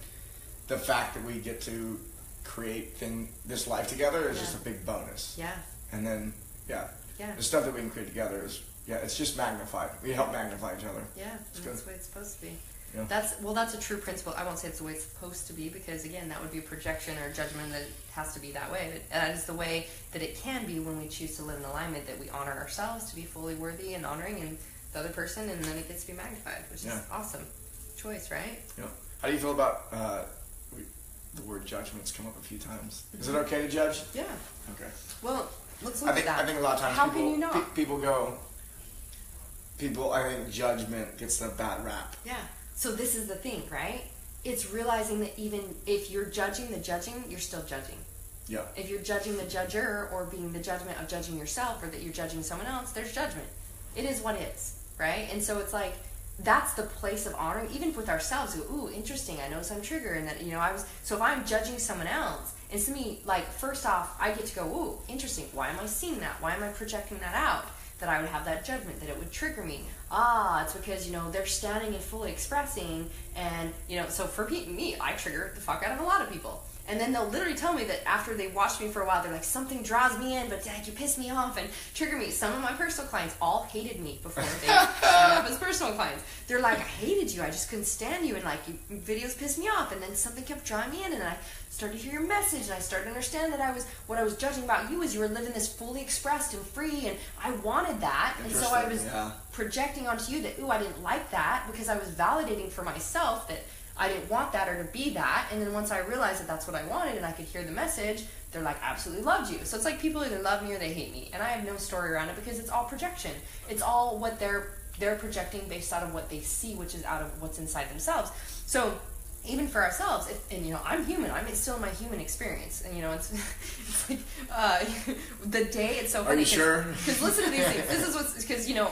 the fact that we get to create this life together is just a big bonus. And then the stuff that we can create together is it's just magnified. We help magnify each other. That's the way it's supposed to be. That's a true principle. I won't say it's the way it's supposed to be, because again, that would be a projection or a judgment that it has to be that way. That is the way that it can be when we choose to live in alignment, that we honor ourselves to be fully worthy and honoring, and the other person, and then it gets to be magnified, which is awesome choice, right? How do you feel about the word judgment's come up a few times? Is it okay to judge? Okay. Well, let's look at that. I think a lot of times How can you not? I think judgment gets the bad rap. So this is the thing, right? It's realizing that even if you're judging the judging, you're still judging. If you're judging the judger, or being the judgment of judging yourself, or that you're judging someone else, there's judgment. It is what is, right? And so it's like, that's the place of honoring, even with ourselves. Ooh, interesting, I notice I'm triggered, and that, you know, so if I'm judging someone else, and to me, like, first off, I get to go, ooh, interesting, why am I seeing that? Why am I projecting that out? That I would have that judgment, that it would trigger me. It's because, you know, they're standing and fully expressing, and, you know, so for me, I trigger the fuck out of a lot of people. And then they'll literally tell me that after they watch me for a while, they're like, something draws me in, but Dad, you piss me off and trigger me. Some of my personal clients all hated me before they showed up as personal clients. They're like, I hated you, I just couldn't stand you, and like, your videos pissed me off, and then something kept drawing me in, and I started to hear your message, and I started to understand that what I was judging about you is you were living this fully expressed and free, and I wanted that, and so I was projecting onto you that, ooh, I didn't like that, because I was validating for myself that I didn't want that or to be that. And then once I realized that that's what I wanted and I could hear the message, they're like, absolutely loved you. So it's like people either love me or they hate me. And I have no story around it, because it's all projection. It's all what they're projecting based out of what they see, which is out of what's inside themselves. So even for ourselves, and you know, I'm human. I'm still in my human experience, and you know, it's like the day. It's so funny. Are you sure? Because listen to these things. This is what's, because you know,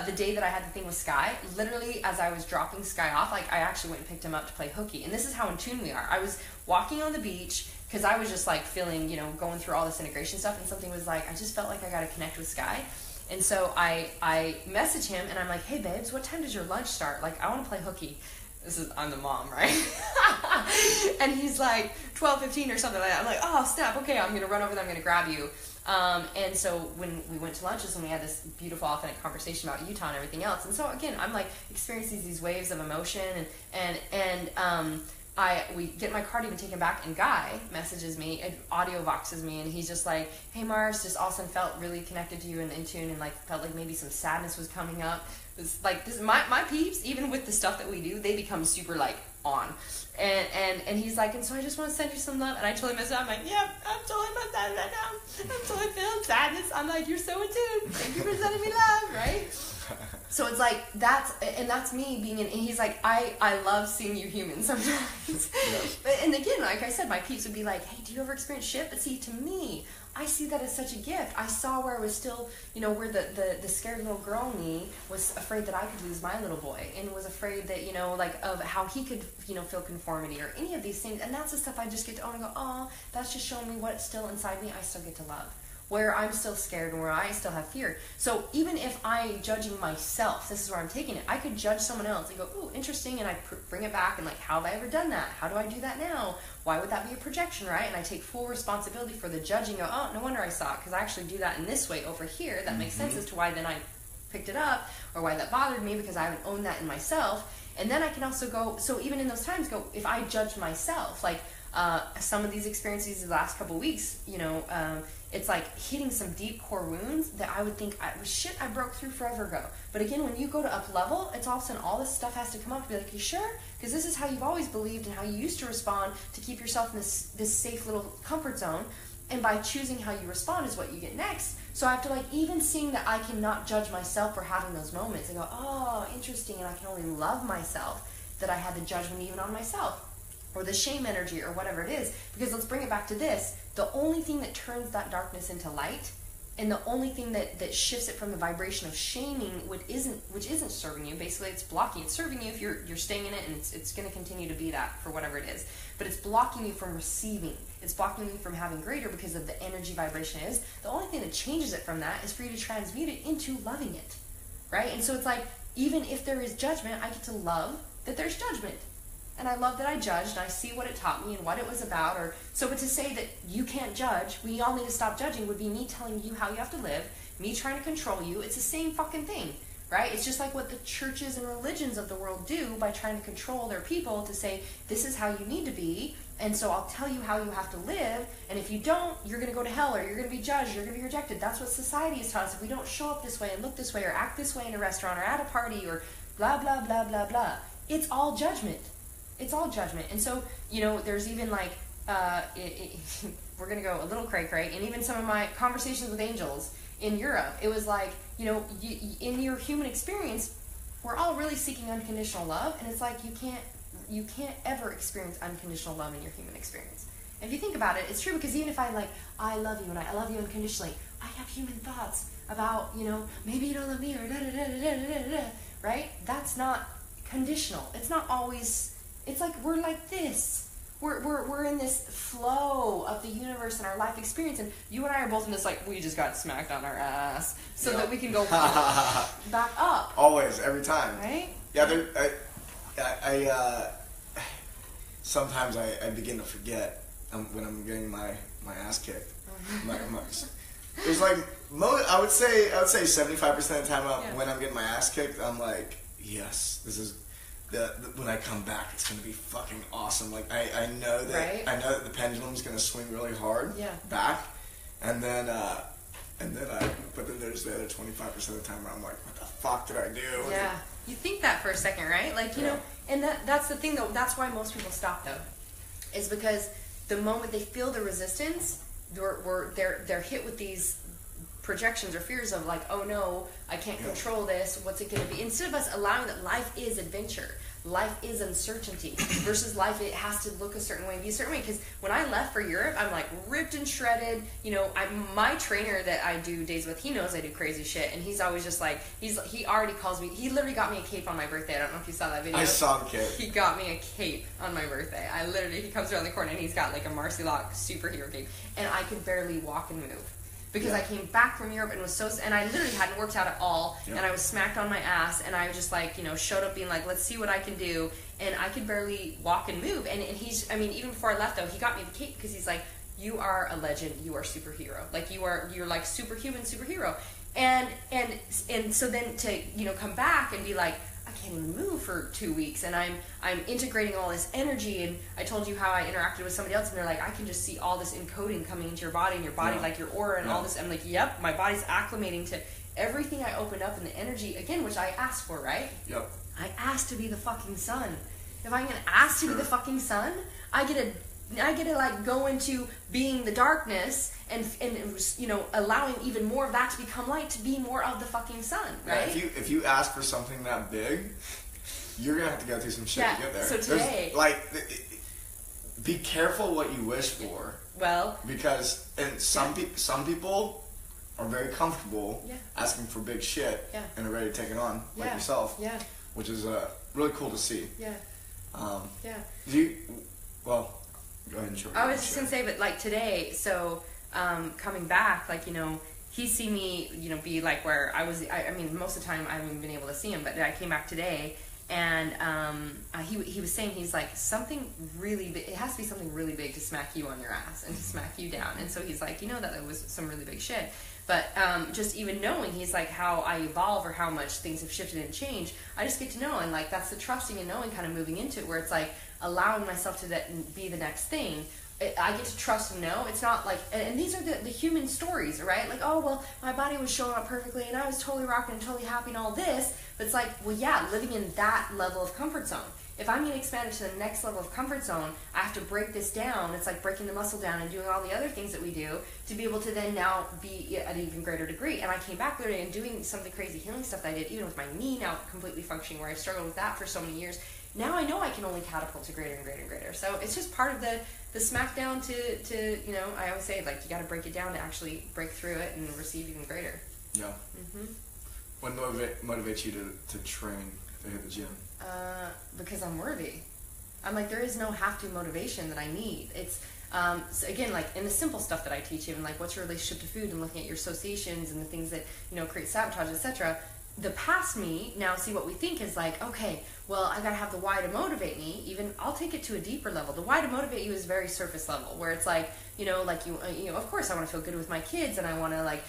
the day that I had the thing with Sky, literally as I was dropping Sky off, like I actually went and picked him up to play hooky, and this is how in tune we are. I was walking on the beach because I was just like feeling, you know, going through all this integration stuff, and something was like, I just felt like I got to connect with Sky. And so I message him and I'm like, hey babes, what time does your lunch start? Like, I want to play hooky. I'm the mom, right? And he's like 12:15 or something like that. I'm like, oh snap, okay, I'm gonna run over there, I'm gonna grab you. And so when we went to lunches and we had this beautiful authentic conversation about Utah and everything else, and so again, I'm like experiencing these waves of emotion, and we get in my car to even take him back, and Guy messages me, audio voxes me, and he's just like, hey Mars, just all of a sudden felt really connected to you and in tune, and like felt like maybe some sadness was coming up. It's like this, my peeps, even with the stuff that we do, they become super like on. And he's like, and so I just want to send you some love. And I totally messed up. I'm like, yep, I'm totally messed up right now. I'm totally feeling sadness. I'm like, you're so in tune. Thank you for sending me love, right? So it's like, that's me being in, and he's like, I love seeing you human sometimes. Yes. And again, like I said, my peeps would be like, hey, do you ever experience shit? But see, to me, I see that as such a gift. I saw where I was still, you know, where the scared little girl me was afraid that I could lose my little boy, and was afraid that, you know, like, of how he could, you know, feel conformity or any of these things. And that's the stuff I just get to own and go, oh, that's just showing me what's still inside me. I still get to love. Where I'm still scared and where I still have fear. So even if I'm judging myself, this is where I'm taking it. I could judge someone else and go, ooh, interesting, and I bring it back and like, how have I ever done that? How do I do that now? Why would that be a projection, right? And I take full responsibility for the judging. Go, oh, no wonder I saw it, because I actually do that in this way over here. That makes sense as to why then I picked it up, or why that bothered me, because I haven't owned that in myself. And then I can also go, so even in those times, go, if I judge myself, like some of these experiences the last couple of weeks, you know, it's like hitting some deep core wounds that I would think I broke through forever ago. But again, when you go to up level, it's all of a sudden all this stuff has to come up to be like, you sure? Because this is how you've always believed and how you used to respond to keep yourself in this safe little comfort zone. And by choosing how you respond is what you get next. So I have to, like, even seeing that I cannot judge myself for having those moments and go, oh, interesting, and I can only love myself that I had the judgment even on myself, or the shame energy, or whatever it is. Because let's bring it back to this. The only thing that turns that darkness into light, and the only thing that shifts it from the vibration of shaming, which isn't serving you, basically it's blocking. It's serving you if you're staying in it, and it's going to continue to be that for whatever it is. But it's blocking you from receiving. It's blocking you from having greater because of the energy vibration it is. The only thing that changes it from that is for you to transmute it into loving it, right? And so it's like, even if there is judgment, I get to love that there's judgment. And I love that I judged, and I see what it taught me and what it was about. Or so, but to say that you can't judge, we all need to stop judging, would be me telling you how you have to live, me trying to control you. It's the same fucking thing, right? It's just like what the churches and religions of the world do by trying to control their people to say, this is how you need to be, and so I'll tell you how you have to live, and if you don't, you're going to go to hell, or you're going to be judged, you're going to be rejected. That's what society has taught us. If we don't show up this way and look this way or act this way in a restaurant or at a party or blah, blah, blah, blah, blah, it's all judgment. It's all judgment. And so, you know, there's even like, we're going to go a little cray-cray, and even some of my conversations with angels in Europe, it was like, you know, in your human experience, we're all really seeking unconditional love, and it's like you can't ever experience unconditional love in your human experience. And if you think about it, it's true, because even if I love you and I love you unconditionally, I have human thoughts about, you know, maybe you don't love me, or da-da-da-da-da-da-da, right? That's not conditional. It's not always... It's like we're like this. We're in this flow of the universe and our life experience, and you and I are both in this, like, we just got smacked on our ass so that we can go back up. Always, every time. Right? Yeah, I sometimes I begin to forget when I'm getting my ass kicked. There's like I would say 75% of the time when I'm getting my ass kicked, I'm like, yes, this is. When I come back, it's going to be fucking awesome. Like, I know that right? I know that the pendulum's going to swing really hard back, but then there's the other 25% of the time where I'm like, what the fuck did I do? Yeah, you think that for a second, right? Like, you know, and that's the thing, though. That's why most people stop, though, is because the moment they feel the resistance, they're hit with these projections or fears of like, oh no, I can't control this, what's it going to be? Instead of us allowing that life is adventure, life is uncertainty, versus life, it has to look a certain way and be a certain way. Because when I left for Europe, I'm like ripped and shredded. You know, my trainer that I do days with, he knows I do crazy shit, and he's always just like, he already calls me, he literally got me a cape on my birthday. I don't know if you saw that video. I saw the cape. He got me a cape on my birthday. He comes around the corner and he's got like a Marci superhero cape, and I could barely walk and move. Because I came back from Europe and and I literally hadn't worked out at all, and I was smacked on my ass, and I was just like, you know, showed up being like, let's see what I can do, and I could barely walk and move, and he's, I mean, even before I left though, he got me the cape because he's like, you are a legend, you are superhero, like you're like superhuman superhero, and so then to, you know, come back and be like, I can't even move for 2 weeks, and I'm integrating all this energy, and I told you how I interacted with somebody else, and they're like, I can just see all this encoding coming into your body, and your body, like your aura and all this. I'm like, yep, my body's acclimating to everything I opened up in the energy, again, which I asked for, right? Yep. I asked to be the fucking sun. If I'm gonna ask to be the fucking sun, I get to like go into being the darkness and you know, allowing even more of that to become light, to be more of the fucking sun, right? Yeah, if you ask for something that big, you're gonna have to go through some shit to get there. So today, be careful what you wish for. Well, because some people are very comfortable asking for big shit and are ready to take it on, like yourself. Yeah. Which is really cool to see. Yeah. Do you? Well, go ahead and show. I was just gonna say, but like today, so coming back, like he's seen me, be like where I was. I mean, most of the time I haven't been able to see him, but I came back today. And he was saying, he's like, something really big, it has to be something really big to smack you on your ass and to smack you down. And so he's like, that was some really big shit. But just even knowing, he's like, how I evolve or how much things have shifted and changed, I just get to know. And like, that's the trusting and knowing kind of moving into it, where it's like allowing myself to be the next thing. I get to trust and know. It's not like, and these are the human stories, right? Like, oh, well, my body was showing up perfectly and I was totally rocking and totally happy and all this. But it's like, well, yeah, living in that level of comfort zone. If I'm going to expand it to the next level of comfort zone, I have to break this down. It's like breaking the muscle down and doing all the other things that we do to be able to then now be at an even greater degree. And I came back the other day and doing some of the crazy healing stuff that I did, even with my knee now completely functioning, where I struggled with that for so many years. Now I know I can only catapult to greater and greater and greater. So it's just part of the smackdown to I always say, like, you got to break it down to actually break through it and receive even greater. Yeah. Mm-hmm. What motivates you to train, to hit the gym? Because I'm worthy. I'm like, there is no have to motivation that I need. It's so again, like in the simple stuff that I teach, even like what's your relationship to food and looking at your associations and the things that create sabotage, etc. The past me now see what we think is like, okay, well, I gotta have the why to motivate me. Even I'll take it to a deeper level. The why to motivate you is very surface level, where it's like, of course I want to feel good with my kids, and I want to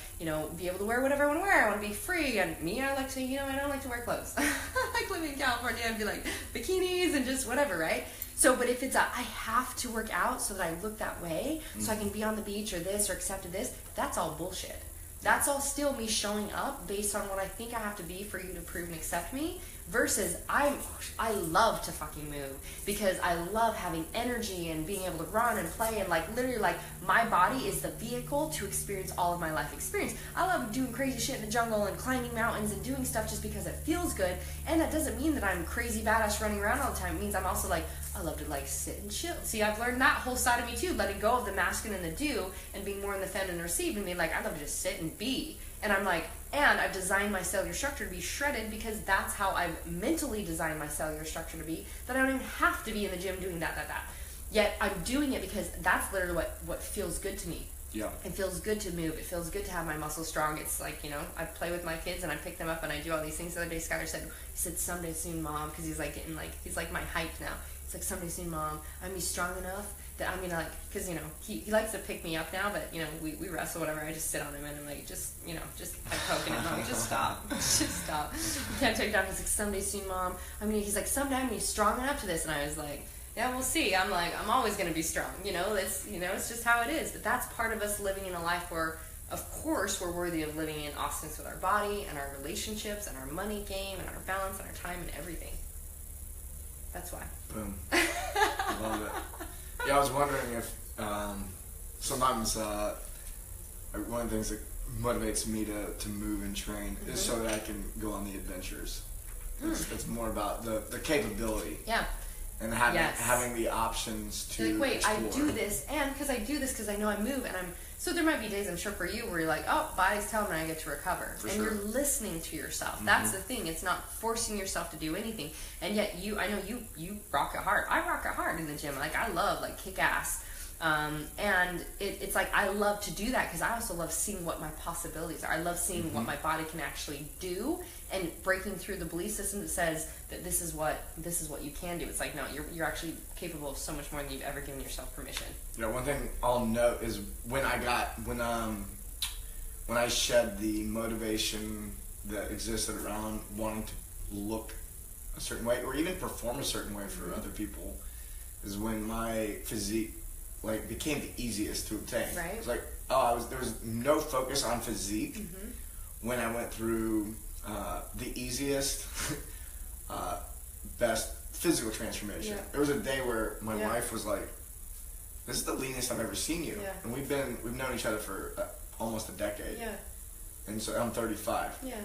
be able to wear whatever I want to wear. I want to be free, and me, I like to, I don't like to wear clothes. I like living in California and be like bikinis and just whatever, right? So, but if it's I have to work out so that I look that way, so I can be on the beach or this or accepted this, that's all bullshit. That's all still me showing up based on what I think I have to be for you to prove and accept me, versus I love to fucking move because I love having energy and being able to run and play, and like literally like my body is the vehicle to experience all of my life experience. I love doing crazy shit in the jungle and climbing mountains and doing stuff just because it feels good, and that doesn't mean that I'm crazy badass running around all the time. It means I'm also like, I love to like sit and chill. See, I've learned that whole side of me too, letting go of the masculine and the do and being more in the feminine and receive, and being like, I love to just sit and be. And I'm like, and I've designed my cellular structure to be shredded because that's how I've mentally designed my cellular structure to be, that I don't even have to be in the gym doing that. Yet I'm doing it because that's literally what feels good to me. Yeah. It feels good to move. It feels good to have my muscles strong. It's like, I play with my kids and I pick them up and I do all these things. The other day, Skylar said, someday soon, Mom, because he's like getting like, he's like my height now. It's like, someday soon, Mom, I'm gonna be strong enough that I'm gonna because he likes to pick me up now, but we wrestle, whatever. I just sit on him and I'm like, just like poking him. I'm like, just stop, just stop. You can't take it down. He's like, someday soon, Mom. He's like, someday I'm gonna be strong enough to this, and I was like, yeah, we'll see. I'm like, I'm always gonna be strong. It's just how it is. But that's part of us living in a life where, of course, we're worthy of living in awesomeness with our body and our relationships and our money game and our balance and our time and everything. That's why. Boom. I love it. Yeah, I was wondering if sometimes one of the things that motivates me to move and train is so that I can go on the adventures. It's more about the capability. Yeah. And having the options to wait, explore. I do this, and because I do this because I know I move, and so there might be days, I'm sure, for you where you're like, oh, body's telling me I get to recover. For and sure. You're listening to yourself. Mm-hmm. That's the thing. It's not forcing yourself to do anything. And yet I know you rock it hard. I rock it hard in the gym. Like, I love, like, kick ass. And it's like, I love to do that because I also love seeing what my possibilities are. I love seeing what my body can actually do and breaking through the belief system that says that this is what you can do. It's like, no, you're actually capable of so much more than you've ever given yourself permission. One thing I'll note is when I shed the motivation that existed around wanting to look a certain way or even perform a certain way for other people, is when my physique became the easiest to obtain. Right. It's like, there was no focus on physique when I went through the easiest, best physical transformation. Yeah. There was a day where my wife was like, "This is the leanest I've ever seen you," and we've known each other for almost a decade. Yeah. And so I'm 35. Yeah.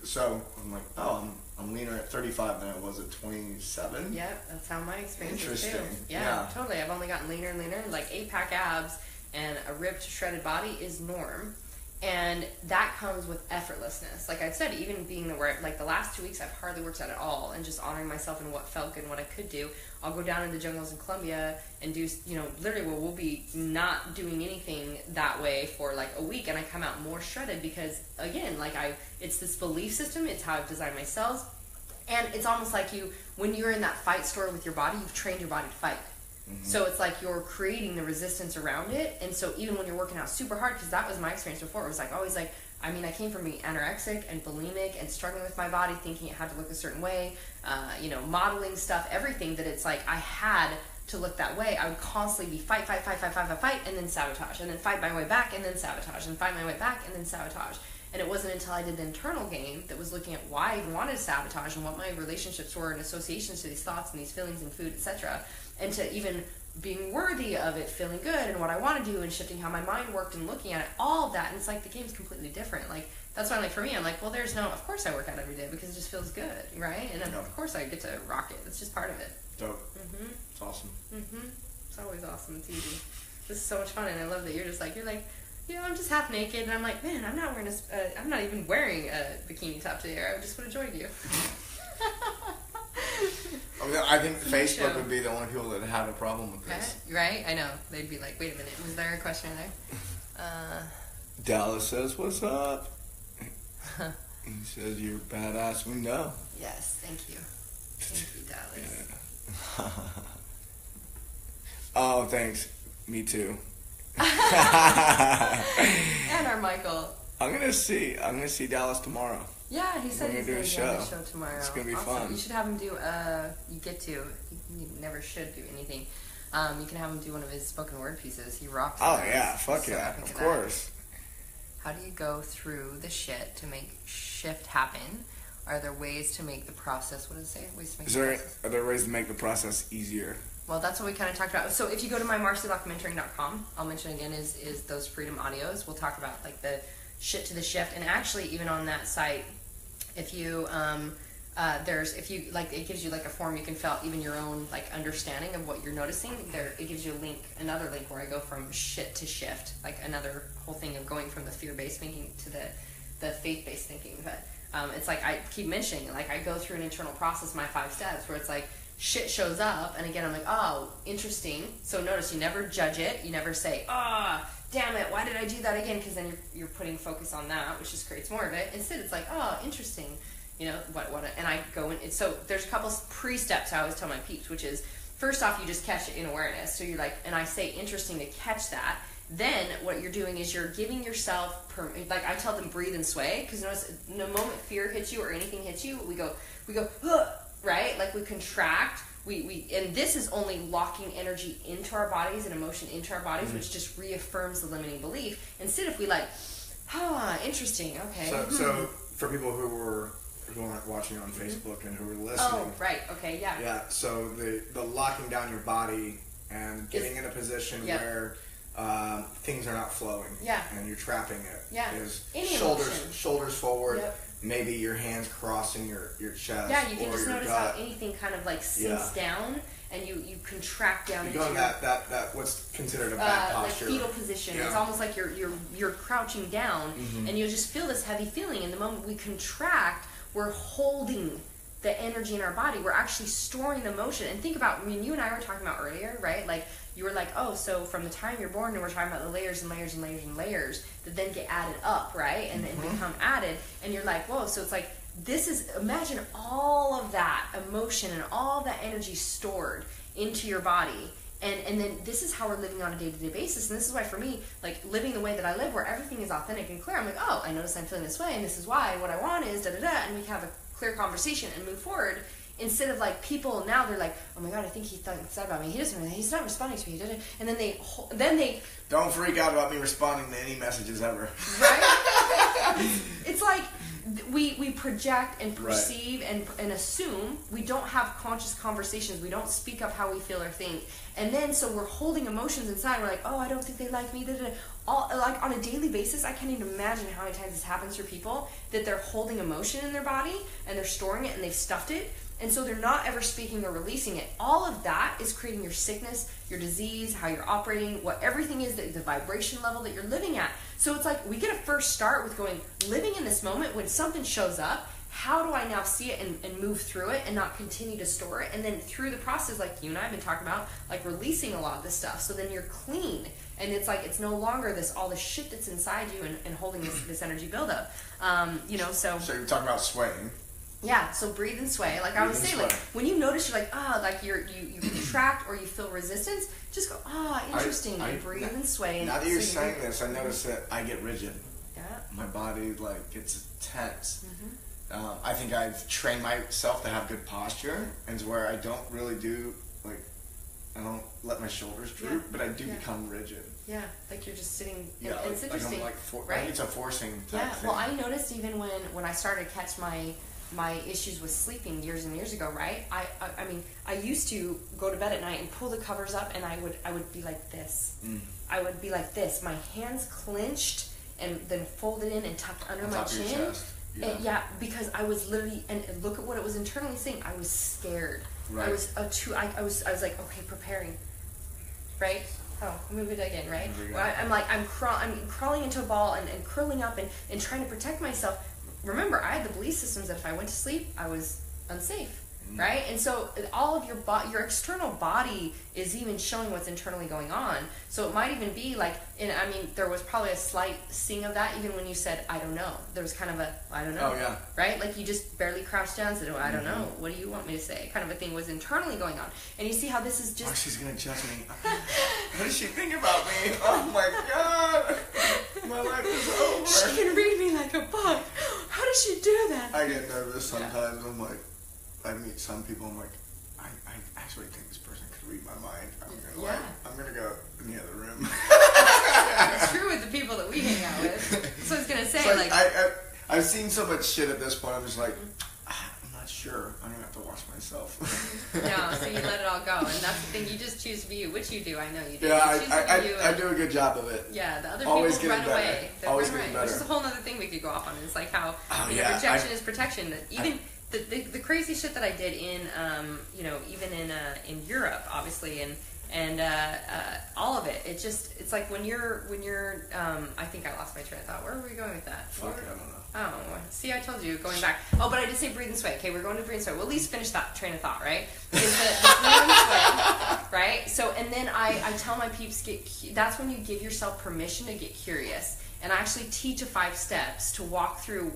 So I'm like, I'm leaner at 35 than I was at 27. Yep, that's how my experience is too. Interesting. Yeah, totally. I've only gotten leaner and leaner. Like 8-pack abs and a ripped, shredded body is norm. And that comes with effortlessness. Like I said, even being like the last 2 weeks, I've hardly worked out at all, and just honoring myself and what felt good and what I could do. I'll go down in the jungles in Colombia and do, literally we'll be not doing anything that way for like a week, and I come out more shredded because, again, it's this belief system. It's how I've designed my cells. And it's almost like when you're in that fight store with your body, you've trained your body to fight. So it's like you're creating the resistance around it. And so even when you're working out super hard, because that was my experience before, it was like always like, I came from being anorexic and bulimic and struggling with my body, thinking it had to look a certain way, modeling stuff, everything that it's like I had to look that way. I would constantly be fight, and then sabotage, and then fight my way back, and then sabotage, and fight my way back, and then sabotage. And it wasn't until I did the internal game that was looking at why I even wanted to sabotage and what my relationships were and associations to these thoughts and these feelings and food, etc. And to even being worthy of it, feeling good and what I want to do and shifting how my mind worked and looking at it, all of that. And it's like the game's completely different. Like, that's why, like, for me, I'm like, well, of course I work out every day because it just feels good, right? And of course I get to rock it. It's just part of it. Dope. It's awesome. It's always awesome. It's easy. This is so much fun, and I love that you're like, I'm just half naked, and I'm like, man, I'm not even wearing a bikini top today. I just would have joined you. I think Facebook would be the only people that have a problem with this. Right? I know. They'd be like, wait a minute, was there a question there? Dallas says, what's up? He says, you're badass. We know. Yes, thank you. Thank you, Dallas. Yeah. Oh, thanks. Me too. And our Michael. I'm gonna see Dallas tomorrow. Yeah, he said he's gonna do a show tomorrow. It's gonna be awesome. fun. You should have him do. You never should do anything. You can have him do one of his spoken word pieces. He rocks. Oh yeah, fuck yeah, of course. How do you go through the shit to make shift happen? Are there ways to make the process? What does it say? Ways to make Are there ways to make the process easier? Well, that's what we kind of talked about. So if you go to my marcilockmentoring.com, I'll mention again is those freedom audios. We'll talk about like the shit to the shift, and actually even on that site, if you it gives you like a form you can fill out, even your own like understanding of what you're noticing. There, it gives you another link where I go from shit to shift, like another whole thing of going from the fear-based thinking to the faith-based thinking. But it's like I keep mentioning, like I go through an internal process, my 5 steps, where it's like shit shows up, and again I'm like, oh, interesting. So notice you never judge it, you never say, damn it, why did I do that again? Because then you're putting focus on that, which just creates more of it. Instead, it's like, oh, interesting, what, and I go in. So there's a couple pre-steps I always tell my peeps, which is, first off, you just catch it in awareness. So you're like, and I say interesting to catch that. Then what you're doing is you're giving yourself, like I tell them, breathe and sway, because notice the moment fear hits you or anything hits you, we go, right? Like we contract. And this is only locking energy into our bodies and emotion into our bodies, which just reaffirms the limiting belief. Instead, if we interesting, okay. So for people who aren't watching on Facebook and who are listening. Oh, right, okay, yeah. Yeah, so the locking down your body and getting in a position where things are not flowing. Yeah. And you're trapping it. Yeah. Is any shoulders forward. Yep. Maybe your hands crossing your chest. Yeah, you can or just your notice gut. how anything kind of like sinks down, and you contract down you into go in that what's considered a back posture. Like fetal position. Yeah. It's almost like you're crouching down, and you'll just feel this heavy feeling. And the moment we contract, we're holding the energy in our body. We're actually storing the motion. And think about, you and I were talking about earlier, right? Like you were like, oh, so from the time you're born, and we're talking about the layers and layers and layers and layers that then get added up, right? And then become added. And you're like, whoa, so it's like, imagine all of that emotion and all that energy stored into your body. And then this is how we're living on a day-to-day basis. And this is why for me, like living the way that I live, where everything is authentic and clear, I'm like, oh, I notice I'm feeling this way, and this is why, and what I want is da-da-da, and we can have a clear conversation and move forward. Instead of like people now, they're like, oh my god, I think he thought that about me. He's not responding to me. And then they don't freak out about me responding to any messages ever. Right? It's like we project and perceive and assume. We don't have conscious conversations. We don't speak up how we feel or think. And then so we're holding emotions inside. We're like, oh, I don't think they like me. like on a daily basis, I can't even imagine how many times this happens for people, that they're holding emotion in their body and they're storing it and they've stuffed it, and so they're not ever speaking or releasing it. All of that is creating your sickness, your disease, how you're operating, what everything is, the vibration level that you're living at. So it's like we get to first start with living in this moment. When something shows up, how do I now see it and move through it and not continue to store it? And then through the process, like you and I have been talking about, like releasing a lot of this stuff. So then you're clean. And it's like, it's no longer all this shit that's inside you and holding this energy buildup. So you're talking about swaying. Yeah, so breathe and sway. Like I was saying, like when you notice you're like, like you contract or you feel resistance, just go, interesting. And breathe and sway. Now that you're saying this, I notice that I get rigid. Yeah. My body gets tense. I think I've trained myself to have good posture, and to where I don't really do I don't let my shoulders droop, but I do become rigid. Yeah, like you're just sitting. Yeah, it's interesting, right? I think it's a forcing type thing. Well, I noticed even when I started to catch my issues with sleeping years and years ago, right? I mean, I used to go to bed at night and pull the covers up, and I would be like this. I would be like this, my hands clenched and then folded in and tucked under my chin. Your chest. Yeah. Because I was literally, and look at what it was internally saying. I was scared. Right. I was like, okay, preparing, right? Oh, move it again, right? Well, I'm crawling into a ball and curling up and trying to protect myself. Remember, I had the belief systems that if I went to sleep, I was unsafe, right? And so all of your external body is even showing what's internally going on. So it might even be there was probably a slight sting of that even when you said, I don't know. There was kind of a, I don't know, right? Like you just barely crouched down and said, I don't know. What do you want me to say? Kind of a thing was internally going on. And you see how this is just... Marci's going to judge me. What does she think about me? Oh my God. My life is over. She can read me like a book. How does she do that? I get nervous sometimes. I'm like, I meet some people, I'm like, I actually think this person could read my mind. I'm gonna go in the other room. It's true with the people that we hang out with. So I was gonna say, I've seen so much shit at this point. I'm just like, I'm not sure. I'm gonna have to watch myself. No, so you let it all go, and that's the thing. You just choose to be you, which you do. I know you do. Yeah, I do a good job of it. Yeah, the other always people run away. Always getting better. Which is a whole other thing we could go off on. It's like how rejection is protection. Even the crazy shit that I did in even in Europe, obviously, and all of it. It's like when you're I think I lost my train of thought. Where were we going with that? Fuck, I don't know. Oh, see, I told you, going back. Oh, but I did say breathe and sway. Okay, we're going to breathe and sway. We'll at least finish that train of thought, right? Is the breathe and sway, right? So, and then I tell my peeps, that's when you give yourself permission to get curious. And I actually teach 5 steps to walk through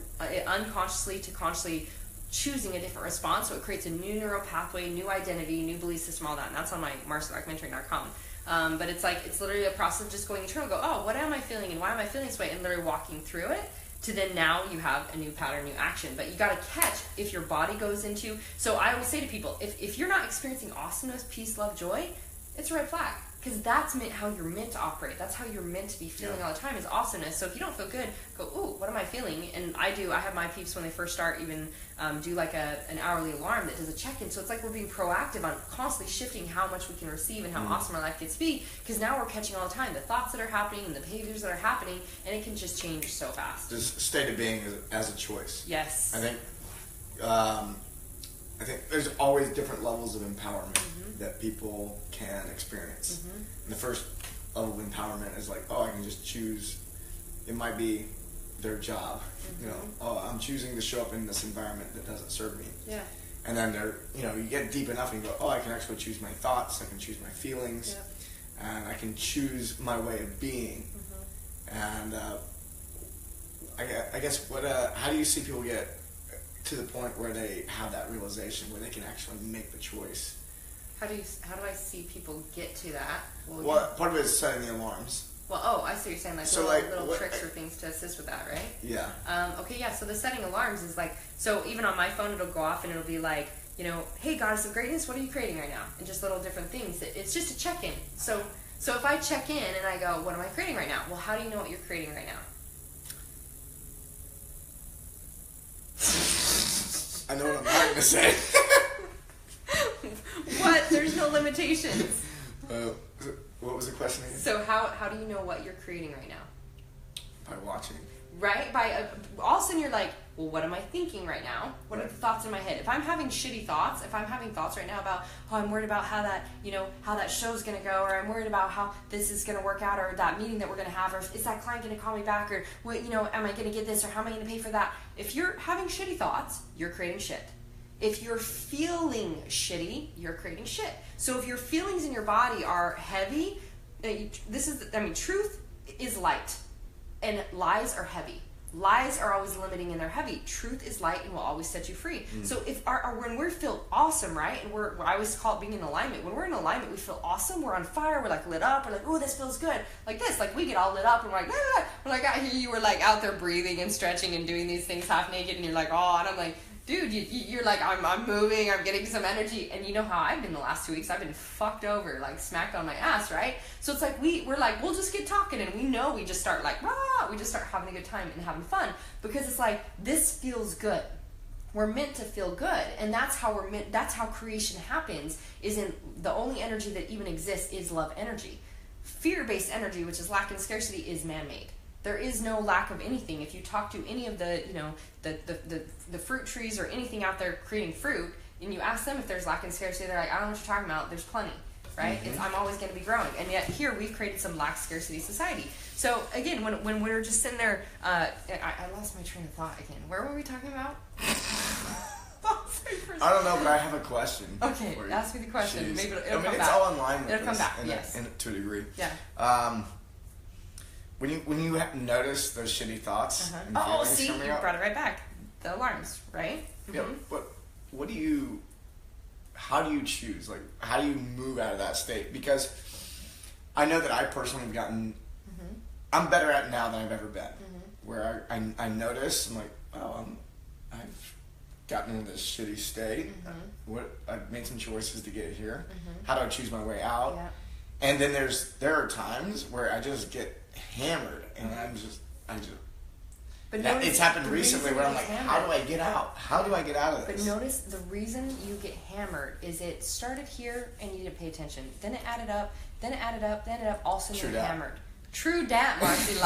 unconsciously to consciously choosing a different response. So it creates a new neural pathway, new identity, new belief system, all that. And that's on my marcidocumentary.com. But it's literally a process of just going internal, go, oh, what am I feeling and why am I feeling this way? And literally walking through it to then now you have a new pattern, new action. But you got to catch if your body goes into... So I always say to people, if you're not experiencing awesomeness, peace, love, joy, it's a red flag. Because that's how you're meant to operate. That's how you're meant to be feeling all the time, is awesomeness. So if you don't feel good, go, ooh, what am I feeling? And I have my peeps when they first start even do like an hourly alarm that does a check-in. So it's like we're being proactive on constantly shifting how much we can receive and how awesome our life gets to be. Because now we're catching all the time the thoughts that are happening and the behaviors that are happening, and it can just change so fast. Just state of being as a choice. Yes. I think there's always different levels of empowerment that people can experience. And the first level of empowerment is like, oh, I can just choose. It might be their job. Oh, I'm choosing to show up in this environment that doesn't serve me. Yeah. And then you get deep enough and you go, oh, I can actually choose my thoughts. I can choose my feelings, and I can choose my way of being. And I guess how do you see people get to the point where they have that realization, where they can actually make the choice? How do I see people get to that? Well, part of it is setting the alarms. Well, I see what you're saying, little tricks or things to assist with that, right? Yeah. Okay, yeah, so the setting alarms is so even on my phone it'll go off and it'll be like, hey, Goddess of Greatness, what are you creating right now? And just little different things. It's just a check-in. So if I check in and I go, what am I creating right now? Well, how do you know what you're creating right now? I know what I'm not going to say. What? There's no limitations. What was the question again? So how do you know what you're creating right now? By watching. Right? All of a sudden you're like, well, what am I thinking right now? What are the thoughts in my head? If I'm having shitty thoughts, if I'm having thoughts right now about, oh, I'm worried about how that show's going to go, or I'm worried about how this is going to work out, or that meeting that we're going to have, or is that client going to call me back, or what, am I going to get this, or how am I going to pay for that? If you're having shitty thoughts, you're creating shit. If you're feeling shitty, you're creating shit. So if your feelings in your body are heavy, truth is light, and lies are heavy. Lies are always limiting and they're heavy. Truth is light and will always set you free. So if when we feel awesome, right, and I always call it being in alignment. When we're in alignment, we feel awesome. We're on fire. We're like lit up. We're like, oh, this feels good. Like this. Like we get all lit up and we're like, ah. When I got here, you were like out there breathing and stretching and doing these things half naked, and you're like, oh, and I'm like, dude, you're like, I'm moving, I'm getting some energy. And you know how I've been the last 2 weeks? I've been fucked over, like smacked on my ass, right? So it's like we're like, we'll just get talking, and we just start like, rah, we just start having a good time and having fun, because it's like, this feels good. We're meant to feel good, and that's how creation happens, is in the only energy that even exists is love energy. Fear-based energy, which is lack and scarcity, is man-made. There is no lack of anything. If you talk to any of the fruit trees or anything out there creating fruit, and you ask them if there's lack and scarcity, they're like, I don't know what you're talking about. There's plenty, right? I'm always going to be growing. And yet here we've created some lack scarcity society. So again, when we're just sitting there, I lost my train of thought again. Where were we talking about? I don't know, but I have a question. Okay, ask me the question. Geez. Maybe it'll come back. It's all in line with It'll this, come back, yes. To a degree. Yeah. When you notice those shitty thoughts, and oh, feelings see, coming you up, brought it right back. The alarms, right? Yeah, but how do you choose? Like, how do you move out of that state? Because I know that I personally have gotten, I'm better at it now than I've ever been. Where I notice, I'm like, oh, I've gotten into this shitty state. I've made some choices to get here. How do I choose my way out? Yeah. And then there are times where I just get hammered, and but it's happened recently where I'm like, how do I get out? How do I get out of this? But notice the reason you get hammered is it started here and you didn't pay attention. Then it added up, then it added up, then it added up, all of a sudden you're hammered. True dat, Marci.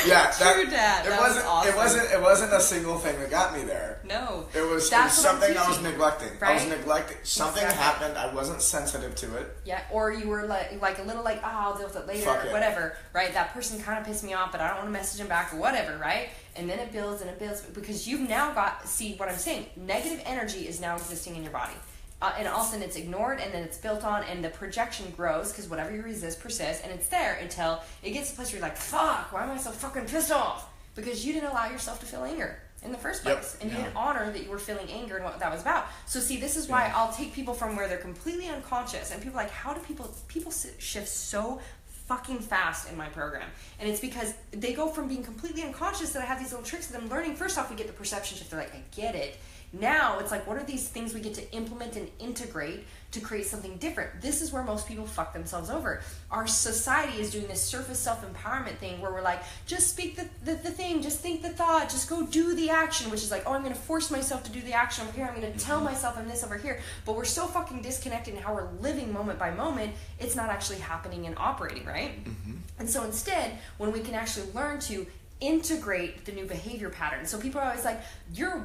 Yeah, true dat. That was awesome. It wasn't a single thing that got me there. No. It was something I was neglecting. Right? I was neglecting. Something happened. I wasn't sensitive to it. Yeah, or you were like a little like, I'll deal with it later, or whatever, right? That person kind of pissed me off, but I don't want to message him back or whatever, right? And then it builds and it builds, because you've now see what I'm saying, negative energy is now existing in your body. And all of a sudden it's ignored, and then it's built on, and the projection grows, because whatever you resist persists, and it's there until it gets to a place where you're like, fuck, why am I so fucking pissed off? Because you didn't allow yourself to feel anger in the first place. And you didn't honor that you were feeling anger and what that was about. So see, this is why I'll take people from where they're completely unconscious, and people are like, how do people shift so fucking fast in my program? And it's because they go from being completely unconscious that I have these little tricks of them learning. First off, we get the perception shift. They're like, I get it. Now it's like, what are these things we get to implement and integrate to create something different? This is where most people fuck themselves over. Our society is doing this surface self-empowerment thing where we're like, just speak the thing, just think the thought, just go do the action, which is like, oh, I'm going to force myself to do the action over here, I'm going to tell myself I'm this over here. But we're so fucking disconnected in how we're living moment by moment, it's not actually happening and operating, right? And so instead, when we can actually learn to integrate the new behavior patterns. So people are always like,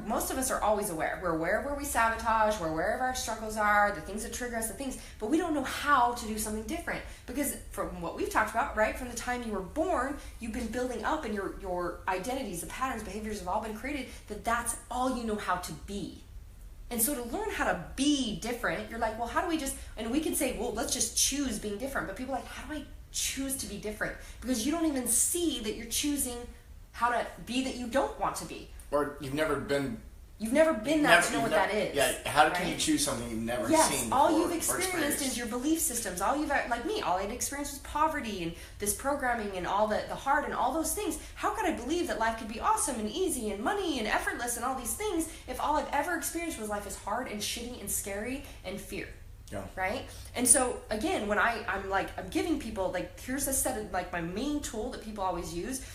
most of us are always aware. We're aware of where we sabotage, we're aware of our struggles are, the things that trigger us, the things, but we don't know how to do something different. Because from what we've talked about, right, from the time you were born, you've been building up, and your identities, the patterns, behaviors have all been created, that's all you know how to be. And so to learn how to be different, you're like, well, how do we and we can say, well, let's just choose being different. But people are like, how do I choose to be different? Because you don't even see that you're choosing how to be that you don't want to be. Or you've never been that to know what that is. Yeah, how can you choose something you've never seen before? All you've experienced is your belief systems. All I'd experienced was poverty and this programming and all the hard and all those things. How could I believe that life could be awesome and easy and money and effortless and all these things if all I've ever experienced was life is hard and shitty and scary and fear? Yeah. Right? And so again, when I'm giving people, like, here's a set of, like, my main tool that people always use.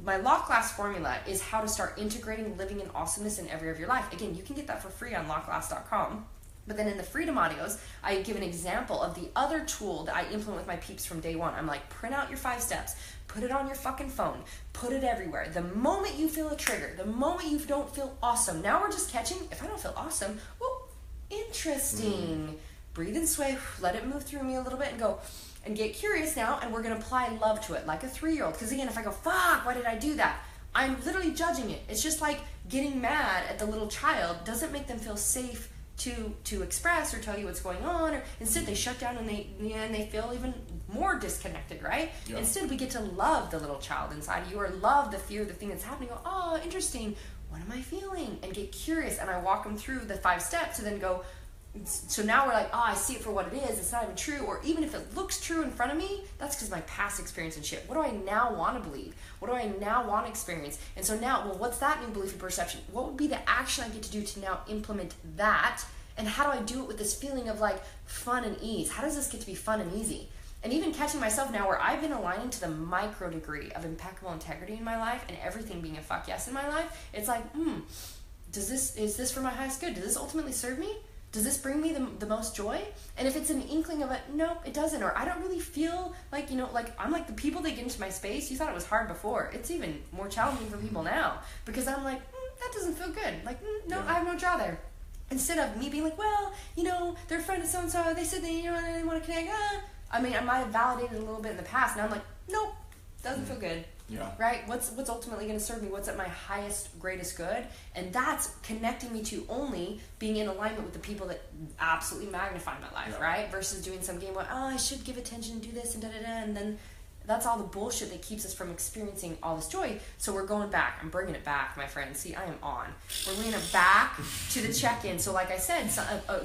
My law class formula is how to start integrating living in awesomeness in every area of your life. Again, you can get that for free on lawclass.com. But then in the freedom audios, I give an example of the other tool that I implement with my peeps from day one. I'm like, print out your 5 steps, put it on your fucking phone, put it everywhere. The moment you feel a trigger, the moment you don't feel awesome, now we're just catching, if I don't feel awesome, well, interesting. Breathe and sway, let it move through me a little bit and go, and get curious now, and we're going to apply love to it like a 3-year-old. Because again, if I go, fuck, why did I do that? I'm literally judging it. It's just like getting mad at the little child doesn't make them feel safe to express or tell you what's going on, or instead they shut down and they feel even more disconnected, right? Yeah. Instead, we get to love the little child inside of you, or love the fear, the thing that's happening. Go, oh, interesting. What am I feeling? And get curious. And I walk them through the 5 steps, and then go. So now we're like, oh, I see it for what it is. It's not even true. Or even if it looks true in front of me, that's because my past experience and shit. What do I now want to believe? What do I now want to experience? And so now, well, what's that new belief and perception? What would be the action I get to do to now implement that? And how do I do it with this feeling of like fun and ease? How does this get to be fun and easy? And even catching myself now where I've been aligning to the micro degree of impeccable integrity in my life and everything being a fuck yes in my life, it's like, is this for my highest good? Does this ultimately serve me? Does this bring me the most joy? And if it's an inkling of it, no, it doesn't. Or I don't really feel like, like I'm like the people that get into my space, you thought it was hard before. It's even more challenging for people now because I'm like, that doesn't feel good. Like, no, I have no jaw there. Instead of me being like, well, they're a friend of so-and-so, they said they want to connect. I mean, I might have validated a little bit in the past. Now I'm like, nope, doesn't feel good. Yeah. Right? What's ultimately going to serve me? What's at my highest, greatest good? And that's connecting me to only being in alignment with the people that absolutely magnify my life, right? Versus doing some game where, I should give attention, do this, and da-da-da, and then that's all the bullshit that keeps us from experiencing all this joy. So we're going back. I'm bringing it back, my friends. See, I am on. We're bringing it back to the check-in. So like I said,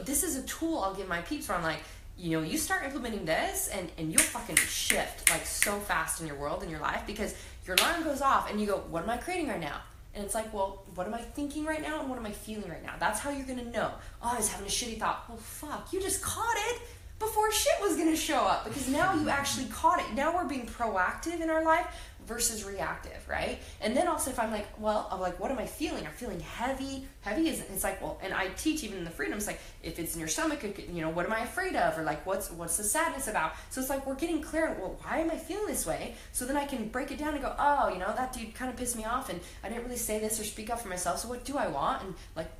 this is a tool I'll give my peeps where I'm like, you start implementing this and you'll fucking shift like so fast in your world, in your life, because your alarm goes off and you go, what am I creating right now? And it's like, well, what am I thinking right now and what am I feeling right now? That's how you're going to know. Oh, I was having a shitty thought. Well, fuck, you just caught it before shit was going to show up, because now you actually caught it. Now we're being proactive in our life versus reactive, right? And then also if I'm like, well, I'm like, what am I feeling? I'm feeling heavy. Heavy isn't, it's like, well, and I teach even in the freedom, it's like, if it's in your stomach, what am I afraid of? Or like, what's the sadness about? So it's like, we're getting clear, well, why am I feeling this way? So then I can break it down and go, oh, that dude kind of pissed me off and I didn't really say this or speak up for myself. So what do I want? And like,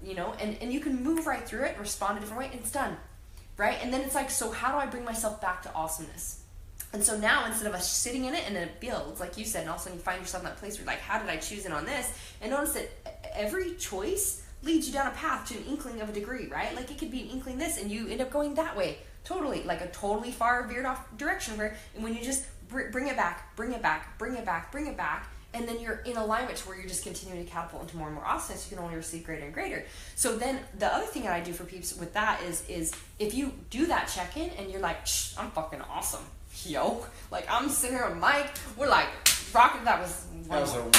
and you can move right through it and respond a different way and it's done. Right? And then it's like, so how do I bring myself back to awesomeness? And so now, instead of us sitting in it and then it builds, like you said, and all of a sudden you find yourself in that place where you're like, how did I choose in on this? And notice that every choice leads you down a path to an inkling of a degree, right? Like it could be an inkling this and you end up going that way. Totally. Like a totally far veered off direction where, and when you just bring it back, and then you're in alignment to where you're just continuing to catapult into more and more awesomeness, you can only receive greater and greater. So then the other thing that I do for peeps with that is if you do that check-in and you're like, shh, I'm fucking awesome. Yo, like I'm sitting here on mic, we're like rocking. That was one more.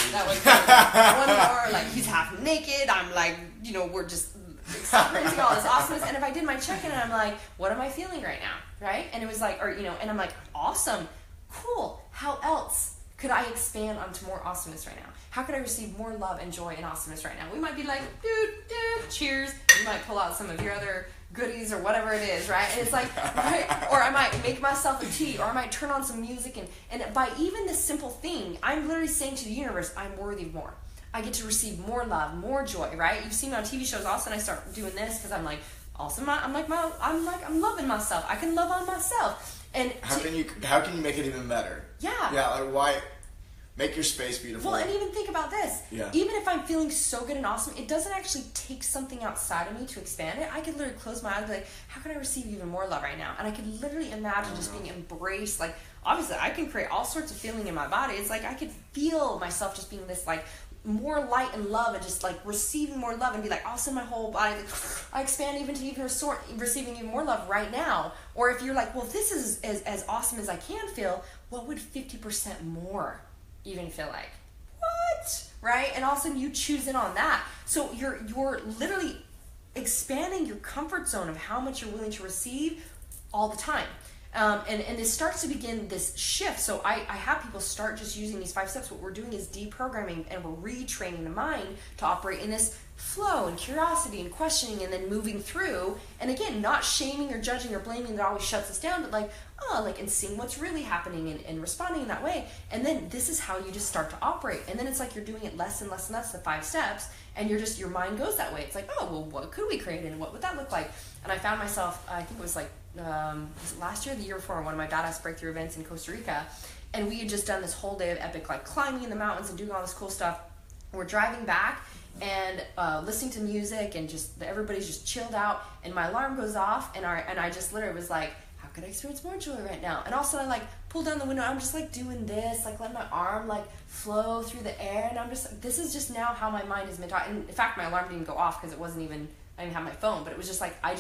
Like he's half naked. I'm like, we're just experiencing all this awesomeness. And if I did my check-in and I'm like, what am I feeling right now, right? And it was like, and I'm like, awesome, cool. How else could I expand onto more awesomeness right now? How could I receive more love and joy and awesomeness right now? We might be like, dude, cheers. You might pull out some of your other goodies or whatever it is, right? And it's like, right? Or I might make myself a tea, or I might turn on some music, and by even this simple thing, I'm literally saying to the universe, I'm worthy of more. I get to receive more love, more joy, right? You've seen me on TV shows. All of a sudden, I start doing this because I'm like, awesome. I'm loving myself. I can love on myself. And how can you make it even better? Yeah. Yeah. Like why? Make your space beautiful. Well, and even think about this. Yeah. Even if I'm feeling so good and awesome, it doesn't actually take something outside of me to expand it. I could literally close my eyes and be like, how can I receive even more love right now? And I could literally imagine just being embraced. Like, obviously, I can create all sorts of feeling in my body. It's like I could feel myself just being this, like, more light and love and just, like, receiving more love and be like, all of a sudden my whole body, like, I expand even to even receiving even more love right now. Or if you're like, well, this is as awesome as I can feel, what would 50% more even feel like? What? Right? And all of a sudden you choose in on that. So you're literally expanding your comfort zone of how much you're willing to receive all the time. And this starts to begin this shift. So I have people start just using these 5 steps. What we're doing is deprogramming, and we're retraining the mind to operate in this flow and curiosity and questioning, and then moving through. And again, not shaming or judging or blaming that always shuts us down, but like, and seeing what's really happening and responding in that way. And then this is how you just start to operate. And then it's like you're doing it less and less and less, the 5 steps, and your mind goes that way. It's like, oh, well, what could we create, and what would that look like? And I found myself, I think it was like, was it last year or the year before, one of my badass breakthrough events in Costa Rica, and we had just done this whole day of epic, like climbing in the mountains and doing all this cool stuff. We're driving back and listening to music, and just everybody's just chilled out, and my alarm goes off, and I just literally was like, how could I experience more joy right now? And all of a sudden I like pull down the window, I'm just like doing this, like letting my arm like flow through the air, and I'm just like, this is just now how my mind is meant to. And in fact, my alarm didn't go off because it wasn't even, I didn't have my phone, but it was just like, I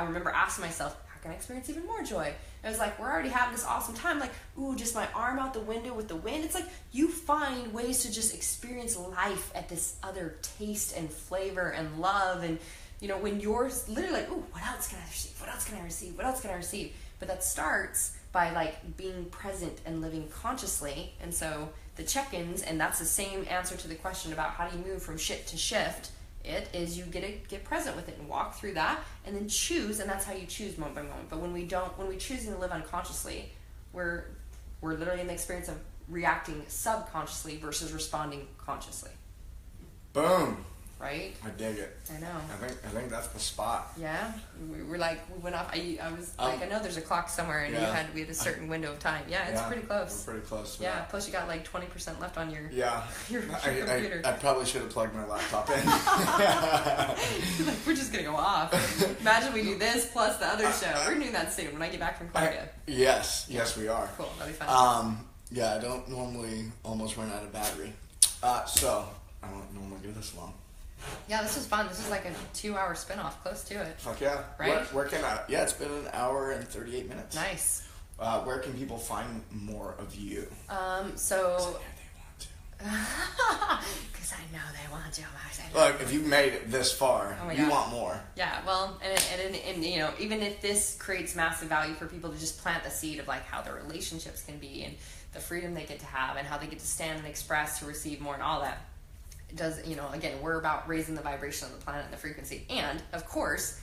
remember asking myself, how can I experience even more joy? And I was like, we're already having this awesome time, like, ooh, just my arm out the window with the wind. It's like you find ways to just experience life at this other taste and flavor and love. And when you're literally like, ooh, what else can I receive? What else can I receive? What else can I receive? But that starts by like being present and living consciously. And so the check-ins, and that's the same answer to the question about how do you move from shit to shift. It is you get present with it and walk through that, and then choose, and that's how you choose moment by moment. But when we choose to live unconsciously, we're literally in the experience of reacting subconsciously versus responding consciously. Boom. Right? I dig it. I know. I think that's the spot. Yeah. We went off. I was like, I know there's a clock somewhere, and we had a certain window of time. Yeah, it's pretty close. We're pretty close to that. that. Plus you got like 20% left on your your computer. I probably should have plugged my laptop in. Like, we're just gonna go off. Imagine we do this plus the other show. We're doing that soon when I get back from Florida. Yes, we are. Cool, that'll be fun. I don't normally almost run out of battery, so I don't normally do this long. Yeah, this was fun. This is like a 2-hour spin-off, close to it. Fuck yeah. Right? Where can I... Yeah, it's been an hour and 38 minutes. Nice. Where can people find more of you? So... Because I know they want to. Look, if you've made it this far, you want more. Yeah, well, and even if this creates massive value for people to just plant the seed of like how their relationships can be, and the freedom they get to have, and how they get to stand and express to receive more and all that. It does, again, we're about raising the vibration on the planet and the frequency. And, of course,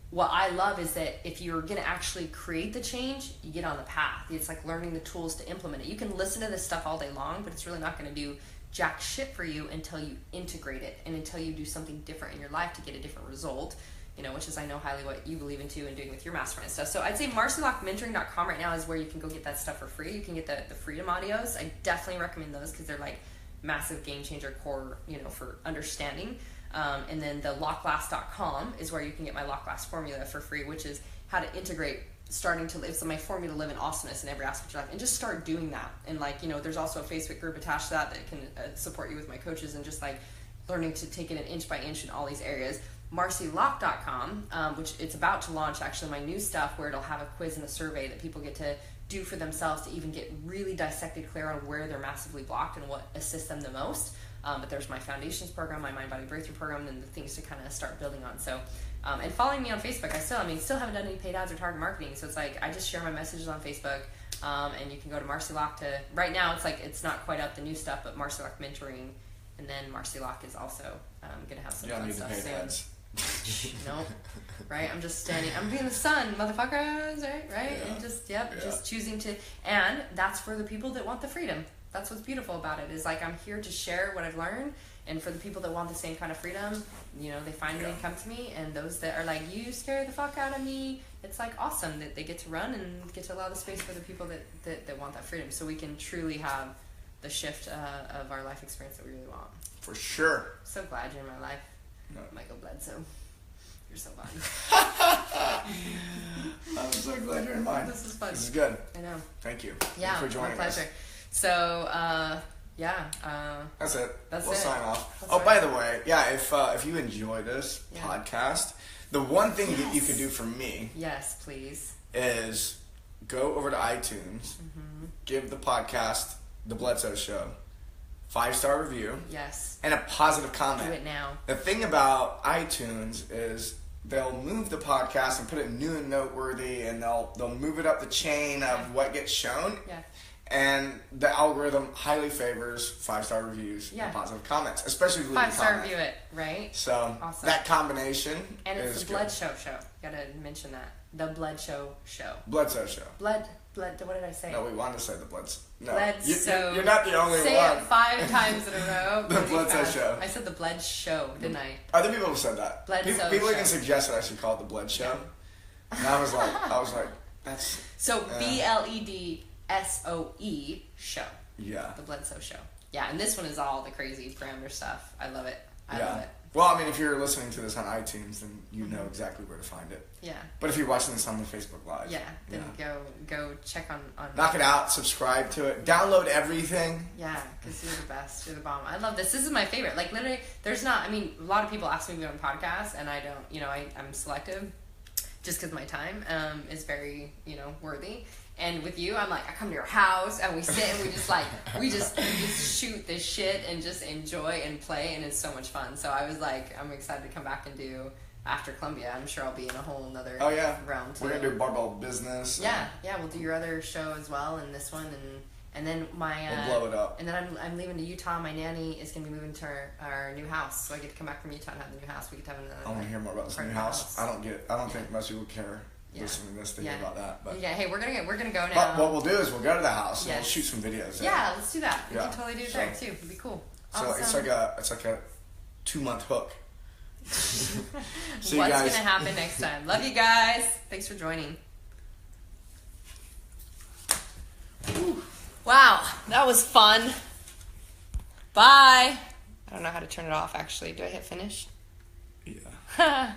what I love is that if you're going to actually create the change, you get on the path. It's like learning the tools to implement it. You can listen to this stuff all day long, but it's really not going to do jack shit for you until you integrate it and until you do something different in your life to get a different result, which is, I know, highly what you believe in too and doing with your mastermind stuff. So I'd say marcilockmentoring.com right now is where you can go get that stuff for free. You can get the freedom audios. I definitely recommend those because they're like massive game changer core, for understanding. And then the lockglass.com is where you can get my lock glass formula for free, which is how to integrate it's my formula to live in awesomeness in every aspect of your life, and just start doing that. And there's also a Facebook group attached to that can support you with my coaches and just like learning to take it an inch by inch in all these areas. marcilock.com, which it's about to launch actually my new stuff, where it'll have a quiz and a survey that people get to do for themselves to even get really dissected clear on where they're massively blocked and what assists them the most. But there's my foundations program, my mind body breakthrough program, and the things to kind of start building on. So and following me on Facebook, I still haven't done any paid ads or target marketing, so it's like I just share my messages on Facebook, and you can go to Marci Lock to, right now it's like it's not quite out the new stuff, but Marci Lock mentoring, and then Marci Lock is also gonna have some fun stuff soon. Ads. Nope. Right? I'm just I'm being the sun, motherfuckers, right? Yeah. And just choosing to, and that's for the people that want the freedom. That's what's beautiful about it, is like I'm here to share what I've learned, and for the people that want the same kind of freedom, they finally come to me, and those that are like, you scare the fuck out of me, it's like awesome that they get to run and get to allow the space for the people that want that freedom, so we can truly have the shift of our life experience that we really want. For sure. So glad you're in my life. No. Michael Bledsoe. You're so fun. I'm so glad you're in mine. This is fun. This is good. I know. Thank you. Yeah, Thanks for joining my pleasure. us. So, that's it. We'll sign off. By the way, if you enjoy this podcast, the one thing that you can do for me, yes, please, is go over to iTunes, give the podcast, The Bledsoe Show, 5-star review. Yes. And a positive comment. Do it now. The thing about iTunes is they'll move the podcast and put it new and noteworthy, and they'll move it up the chain of what gets shown. Yeah. And the algorithm highly favors 5-star reviews and positive comments, especially if you leave a 5-star comment. review it, right? So awesome. that combination and it's is the Blood good. Show. Gotta mention that. The Blood Show. Bloodso Show. Blood. What did I say? No, we wanted to say the Blood. No, Bloodso. you're not the only say one. Say it 5 times in a row. The really Bloodso fast. Show. I said the Blood Show, didn't I? Other people have said that. Bloodso People Show. even suggested I should call it the Blood Show. And I was like, that's So BLEDSOE show. Yeah. The Bledsoe show. Yeah, and this one is all the crazy parameter stuff. I love it. I Yeah. love it. Well, I mean, if you're listening to this on iTunes, then you know exactly where to find it. Yeah. But if you're watching this on the Facebook Live, Yeah. Then go check on knock it out, subscribe to it, download everything. Yeah, because you're the best. You're the bomb. I love this. This is my favorite. Like, literally, there's not, I mean, a lot of people ask me to be on podcasts, and I don't, I'm selective just because my time is very, worthy. And with you, I'm like, I come to your house and we sit and we just shoot this shit and just enjoy and play, and it's so much fun. So I was like, I'm excited to come back and do after Columbia. I'm sure I'll be in a whole nother realm too. We're gonna do barbell business. Yeah, we'll do your other show as well, and this one, and then we'll blow it up. And then I'm leaving to Utah. My nanny is gonna be moving to our new house, so I get to come back from Utah and have the new house. We get to have another. I want to hear more about this new house. I don't think most people care. Listening to this, thinking about that, but hey, we're gonna go now. But what we'll do is we'll go to the house and we'll shoot some videos. Yeah, let's do that. We Yeah. can totally do it there too. It'd be cool. So Awesome. it's like a 2-month hook. See What's you guys. gonna happen next time? Love you guys. Thanks for joining. Wow, that was fun. Bye. I don't know how to turn it off. Actually, do I hit finish? Yeah.